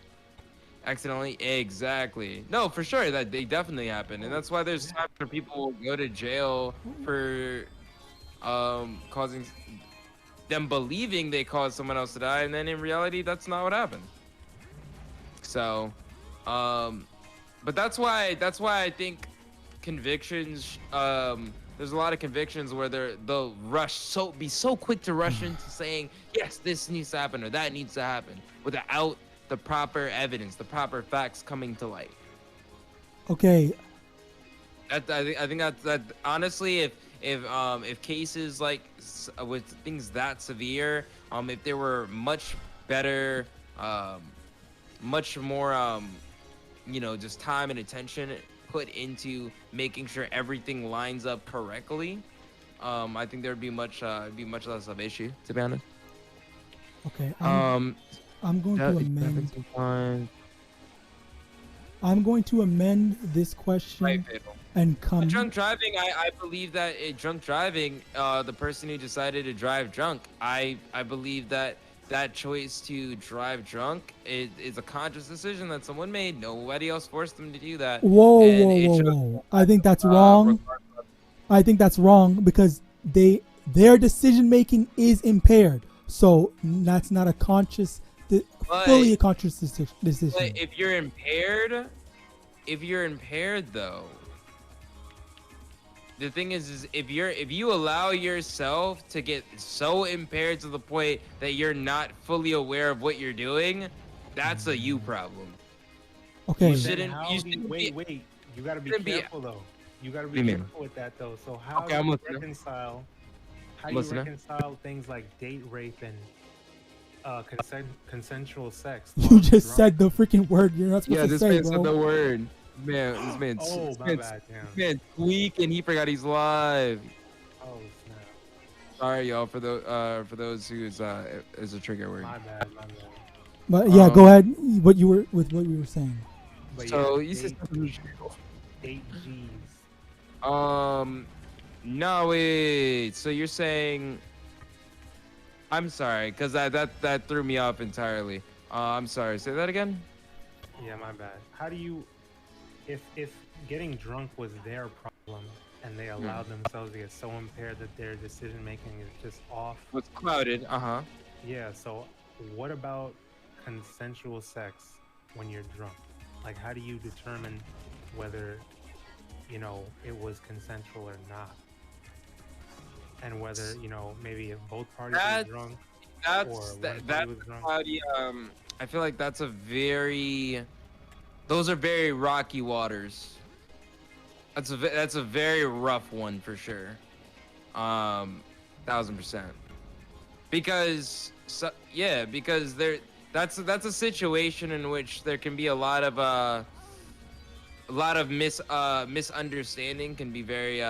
Accidentally, exactly. No, for sure, that they definitely happen, and that's why there's times where people go to jail for causing them believing they caused someone else to die, and then in reality, that's not what happened. So, um, but that's why I think convictions there's a lot of convictions where they'll be so quick to rush into saying yes, this needs to happen or that needs to happen without the proper evidence, the proper facts coming to light. Okay. I think that honestly, if cases like with things that severe, if there were much better, much more, just time and attention put into making sure everything lines up correctly, I think there would be much less of an issue, to be honest. Okay. I'm going to amend. I'm going to amend this question and come. Drunk driving, I believe that drunk driving, the person who decided to drive drunk, I believe that choice to drive drunk is a conscious decision that someone made. Nobody else forced them to do that. Whoa. I think that's wrong. I think that's wrong because their decision making is impaired. So that's not a conscious, fully a conscious decision. But if you're impaired though, the thing is if you allow yourself to get so impaired to the point that you're not fully aware of what you're doing, that's a you problem. Okay. Wait. You gotta be careful though. You gotta be careful with that though. So how do you reconcile things like date rape and consensual sex? You just said the freaking word you're not supposed to say, bro. Yeah, this man said the word. Man, tweak and he forgot he's live. Oh snap! Sorry, y'all, for those who is a trigger word. My bad. But yeah, go ahead. What you were saying. But so yeah, you said 8 G's. No, wait. So you're saying? I'm sorry, cause that threw me off entirely. I'm sorry. Say that again. Yeah, my bad. How do you? If getting drunk was their problem and they allowed themselves to get so impaired that their decision making is just off. Was clouded. Yeah. So what about consensual sex when you're drunk? Like, how do you determine whether it was consensual or not? And whether maybe if both parties were drunk that's cloudy. I feel like those are very rocky waters. That's a very rough one for sure. 1000%. Because that's a situation in which there can be a lot of misunderstanding. Can be very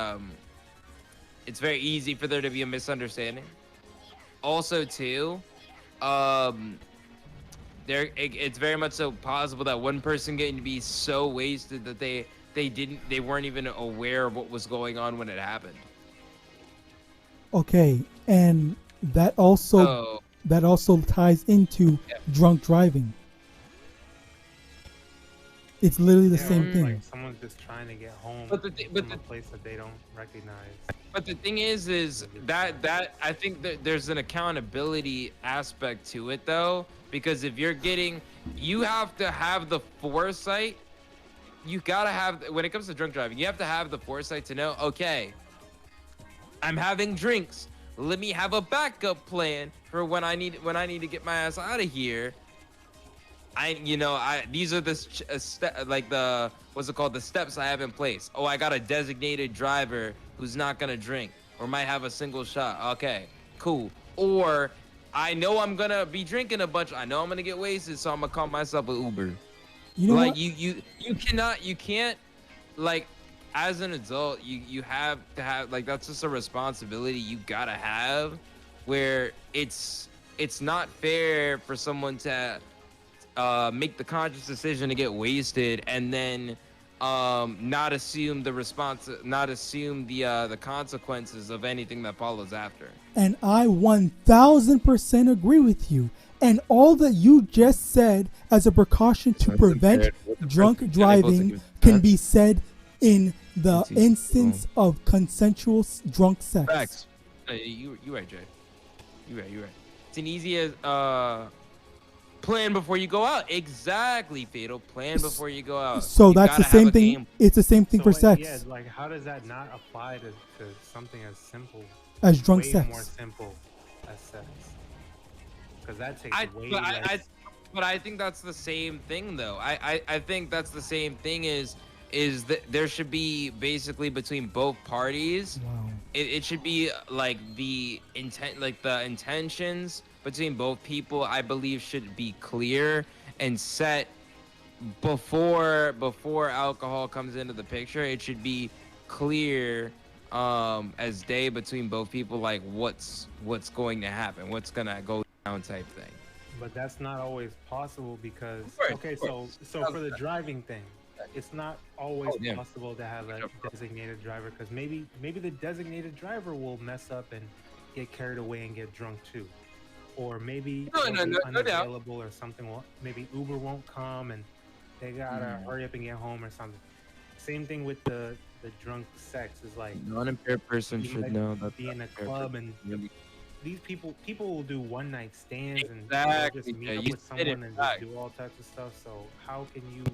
it's very easy for there to be a misunderstanding. Also too, it's very much so possible that one person getting to be so wasted that they weren't even aware of what was going on when it happened. Okay, and that also ties into drunk driving. It's literally the same thing. Like someone's just trying to get home from a place that they don't recognize. But the thing is that I think that there's an accountability aspect to it though, because if you have to have the foresight. You gotta have, when it comes to drunk driving, you have to have the foresight to know, okay, I'm having drinks. Let me have a backup plan for when I need to get my ass out of here. These are the the steps I have in place. Oh, I got a designated driver who's not gonna drink or might have a single shot. Okay, cool. Or I know I'm gonna be drinking a bunch. I know I'm gonna get wasted, so I'm gonna call myself an Uber. You know like what? you can't like as an adult you have to have like that's just a responsibility you gotta have where it's not fair for someone to make the conscious decision to get wasted and then not assume the consequences of anything that follows after. And I 1000% agree with you. And all that you just said as a precaution to prevent drunk driving can be said in the instance of consensual drunk sex. plan before you go out. Exactly, Fatal. Plan before you go out. So You that's the gotta have same a thing. game. It's the same thing for sex Yeah, like how does that not apply to something as simple, as drunk way sex. more simple as sex? Because that takes I, way but less. but I think that's the same thing though. I think that's the same thing is that there should be basically between both parties. Wow. It should be like the intent, like the intentions between both people. I believe should be clear and set before alcohol comes into the picture. It should be clear as day between both people, like what's going to happen, what's gonna go down type thing. But that's not always possible because Of course. so for the driving thing, it's not always Oh, yeah. possible to have a designated driver because maybe the designated driver will mess up and get carried away and get drunk too, or maybe No, they'll no, be no doubt. unavailable or something. Maybe Uber won't come and they gotta hurry up and get home or something. Same thing with the drunk sex is like Non-impaired person you should might know that be the in a impaired club person and really these people will do one night stands and Exactly, just meet yeah, up you with said it someone and right. just do all types of stuff. So how can you?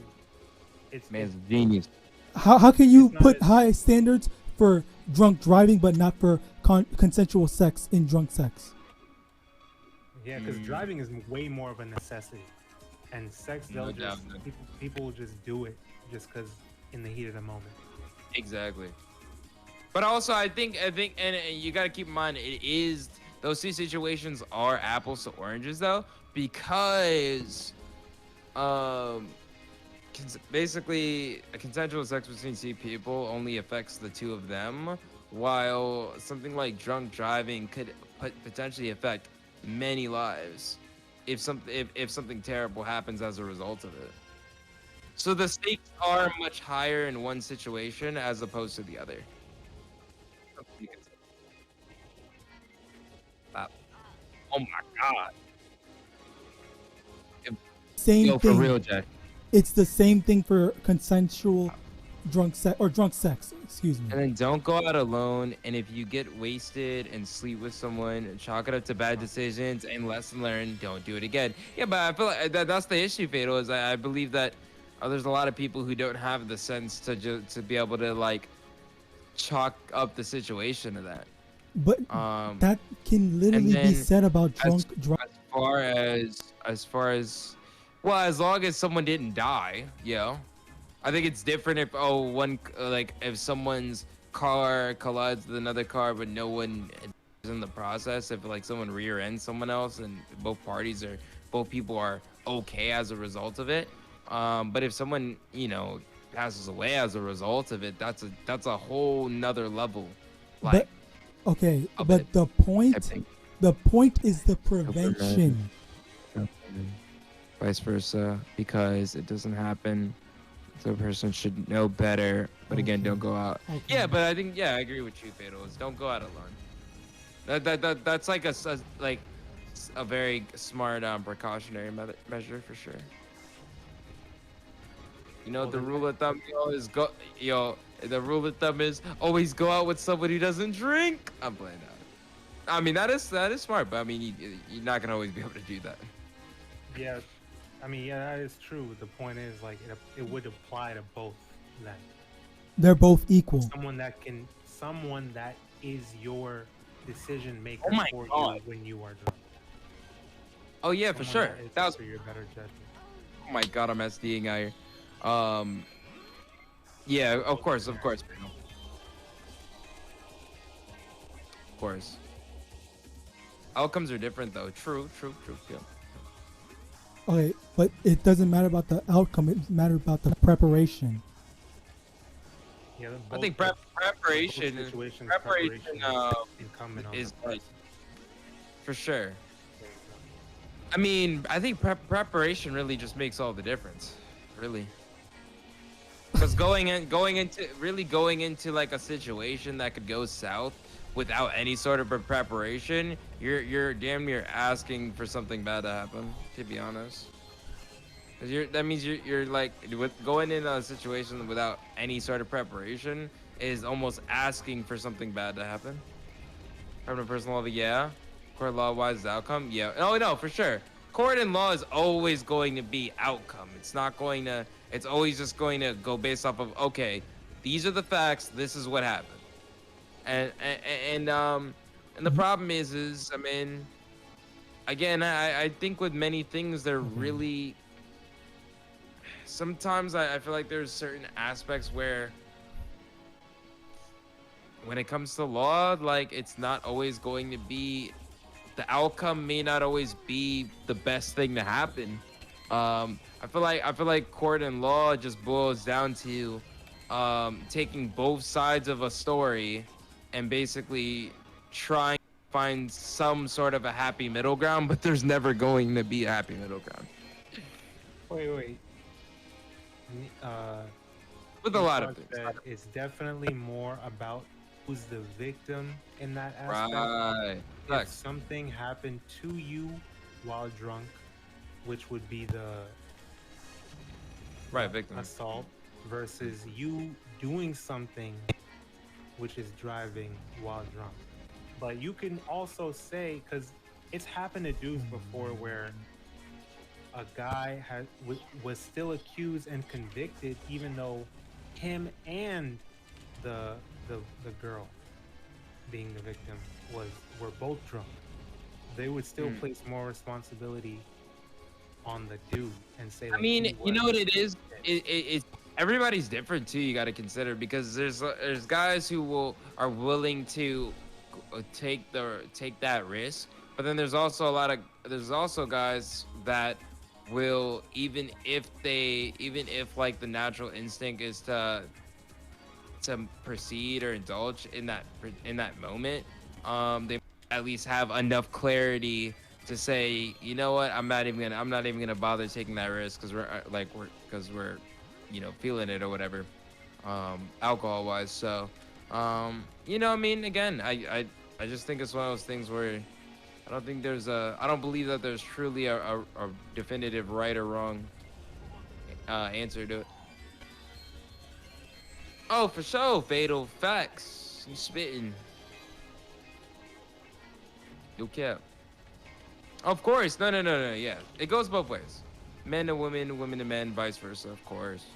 man's genius. How can you It's not put as- high standards for drunk driving but not for consensual sex in drunk sex? Yeah, because driving is way more of a necessity, and sex No they'll doubt, just no. people will just do it just because in the heat of the moment. Exactly. But also, I think, and you got to keep in mind, it is those two situations are apples to oranges though, because basically a consensual sex between two people only affects the two of them, while something like drunk driving could potentially affect many lives if something terrible happens as a result of it. So the stakes are much higher in one situation as opposed to the other. You can say. Wow. Oh my god. Same Yo, for thing. real, Jack. It's the same thing for consensual drunk sex or drunk sex. Excuse me. And then don't go out alone. And if you get wasted and sleep with someone, chalk it up to bad decisions and lesson learned. Don't do it again. Yeah, but I feel like that's the issue, Fatal. Is I believe that there's a lot of people who don't have the sense to be able to like chalk up the situation to that. But that can literally then be said about drunk driving. As far as well, as long as someone didn't die, yeah. I think it's different if if someone's car collides with another car but no one is in the process, if like someone rear ends someone else and both people are okay as a result of it. But if someone, passes away as a result of it, that's a whole nother level. Like Okay, of but it, the I point think. is the prevention. Vice versa, because it doesn't happen. The person should know better, but again, Okay. don't go out. Okay. Yeah, but I think I agree with you, Fatal. Is don't go out alone. That's like a very smart precautionary measure for sure. The rule of thumb, the rule of thumb is always go out with someone who doesn't drink. I'm playing out. I mean, that is smart, but I mean, you're not gonna always be able to do that. Yeah, I mean, yeah, that is true. The point is, like, it would apply to both. Then They're both equal. someone that is your decision maker Oh my for God. you when you are drunk. Oh yeah, for Someone sure. that is That was. for your better judgment. Oh my god, I'm SDing out here. Yeah, of course, Fatal. Of course. Outcomes are different though. True. Yeah. Okay, but it doesn't matter about the outcome. It matters about the preparation. Yeah, I think both preparation situations, preparation, is incumbent on is the person. for sure. I mean, I think preparation really just makes all the difference, really. Because going into like a situation that could go south without any sort of preparation, you're damn near asking for something bad to happen. To be honest, 'cause that means you're like going in a situation without any sort of preparation is almost asking for something bad to happen. From a personal level, yeah. Court law wise, the outcome, yeah. Oh no, for sure. court and law is always going to be outcome. It's not going to. It's always just going to go based off of, okay, these are the facts. This is what happened. And the problem is I mean, again, I think with many things they're really. Sometimes I feel like there's certain aspects where when it comes to law, like it's not always going to be, the outcome may not always be the best thing to happen. I feel like court and law just boils down to taking both sides of a story and basically trying to find some sort of a happy middle ground, but there's never going to be a happy middle ground. Wait. With a lot of things. It's definitely more about who's the victim in that aspect. Right. If something happened to you while drunk, which would be the victim assault, versus you doing something which is driving while drunk. But you can also say, because it's happened to dudes before where a guy was still accused and convicted, even though him and the girl being the victim were both drunk. They would still place more responsibility on the dude and say, like, I mean, you know what it is? It's everybody's different too. You got to consider, because there's guys who are willing to take that risk, but then there's also guys that will, even if like the natural instinct is to proceed or indulge in that moment, they at least have enough clarity to say, you know what, I'm not even gonna bother taking that risk because we're feeling it or whatever, alcohol wise. So I mean, again, I just think it's one of those things where I don't believe that there's truly a definitive right or wrong answer to it. Oh, for sure, Fatal Facts. You spitting. No cap. Of course. No. Yeah. It goes both ways. Men to women, women to men, vice versa, of course.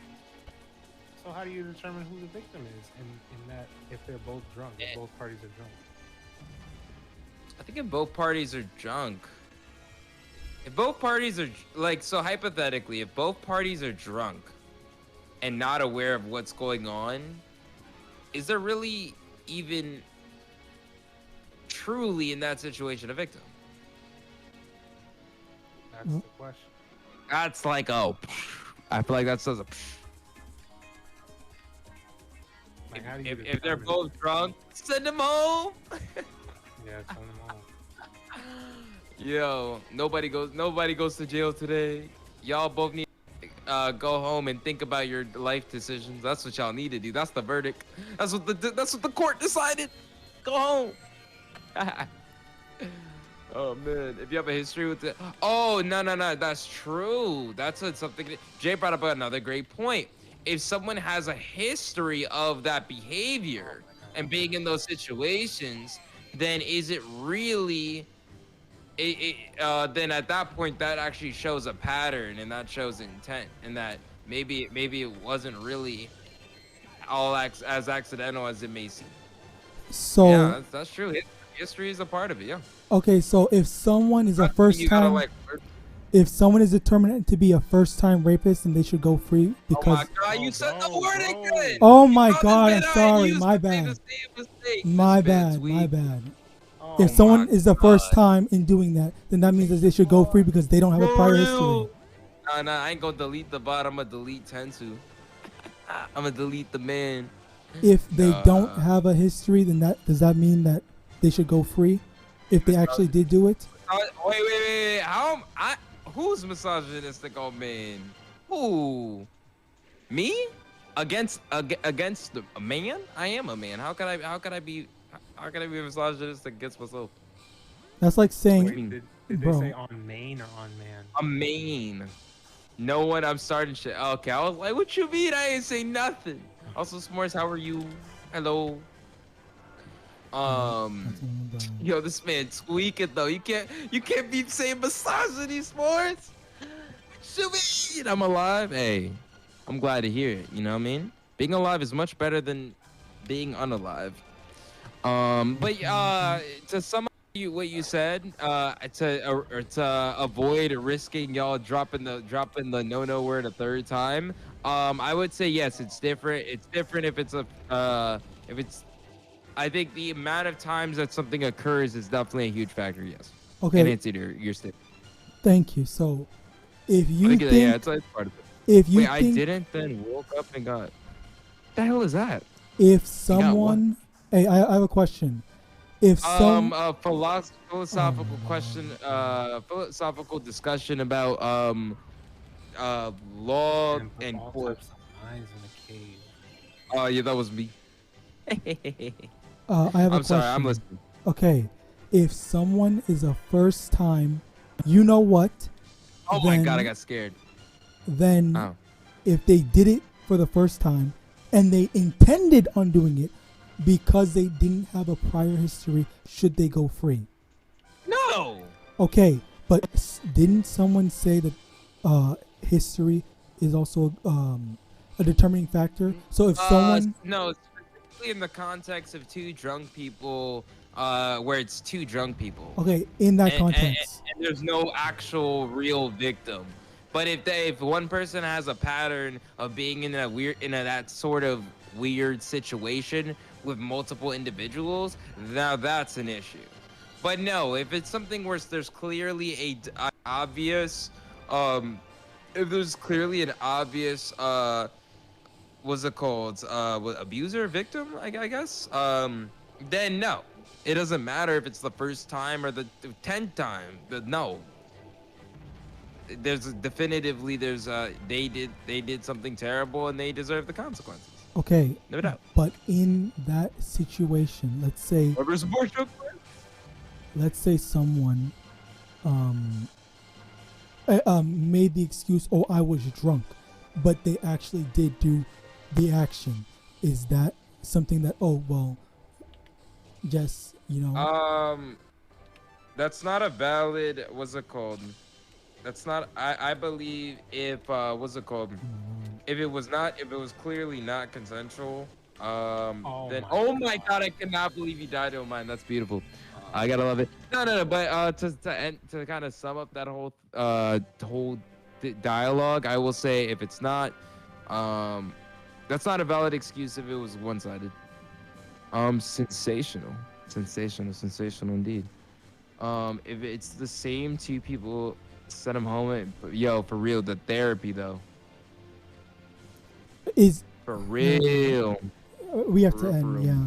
So how do you determine who the victim is in that, if they're both drunk, if both parties are drunk? I think if both parties are drunk. If both parties are, like, so hypothetically, if both parties are drunk and not aware of what's going on, is there really even truly in that situation a victim? That's the question. That's like, oh, I feel like that says a. Like, how do you if they're both drunk, send them home. Yeah, send them home. Yo, nobody goes to jail today. Y'all both need to go home and think about your life decisions. That's what y'all need to do. That's the verdict. That's what the court decided. Go home. Oh man, if you have a history with it. Oh no, that's true. That's something. Jay brought up another great point. If someone has a history of that behavior and being in those situations, then is it really? Then at that point, that actually shows a pattern, and that shows intent, and that maybe it wasn't really all as accidental as it may seem. So yeah, that's true. History is a part of it. Yeah. Okay, so if someone is a first time, if someone is determined to be a first time rapist, then they should go free because. Oh my God, you said the word again. Oh my God, I'm sorry. My bad. My bad. Oh If someone is the God. first time in doing that, then that means that they should go free because they don't have a prior history. Nah, I ain't gonna delete the bot. I'm gonna delete Tensu. I'm gonna delete the man. If they don't have a history, then does that mean that they should go free? If they actually did do it? Wait. Who's misogynistic, old man? Who? Me? Against a man? I am a man. How could I be misogynistic against myself? That's like saying, Wait, did they bro. say on main or on man? A man. No one. I'm starting shit. Okay, I was like, what you mean? I ain't say nothing. Also, S'mores, how are you? Hello. That's on the ground. Yo, this man tweaking though. You can't be saying misogyny sports. Shoot me, I'm alive. Hey, I'm glad to hear it. You know what I mean? Being alive is much better than being unalive. But to sum up what you said, to avoid risking y'all dropping the no word a third time, I would say yes, it's different. It's different if it's if it's. I think the amount of times that something occurs is definitely a huge factor. Yes. Okay. And answer your statement. Thank you. So, if you I think, think, yeah, it's part of it. if you Wait, I think, didn't then woke up and got. What the hell is that? if someone, hey, I have a question. If some, A philosophical Oh, question, philosophical discussion about law And put and all court. types of lines in the cave. Oh yeah, that was me. I have a I'm sorry, I'm question. listening. Okay, if someone is a first time, you know what? Oh my god, I got scared. Then Oh. if they did it for the first time and they intended on doing it because they didn't have a prior history, should they go free? No. Okay, but didn't someone say that history is also a determining factor? So if someone, No, specifically in the context of two drunk people, where it's two drunk people. okay, in that and context, there's no actual real victim. But if one person has a pattern of being in that sort of weird situation with multiple individuals, now that's an issue. But no, if it's something where there's clearly a obvious, if there's clearly an obvious, what's it called, abuser, victim, I guess, then no. It doesn't matter if it's the first time or the 10th time. No. There's they did something terrible and they deserve the consequences. okay, No doubt. but in that situation, let's say someone made the excuse, oh, I was drunk, but they actually did do the action. Is that something that, oh, well, just, you know, That's not a valid. What's it called? That's not. I believe if what's it called? If it was clearly not consensual, then my god, I cannot believe you died on mine. That's beautiful. I gotta love it. No. But to kind of sum up that whole dialogue, I will say if it's not, that's not a valid excuse if it was one-sided. Sensational indeed. If it's the same two people, send them home. Yo, for real, the therapy though. is For real. we have For to real, end, for real. yeah.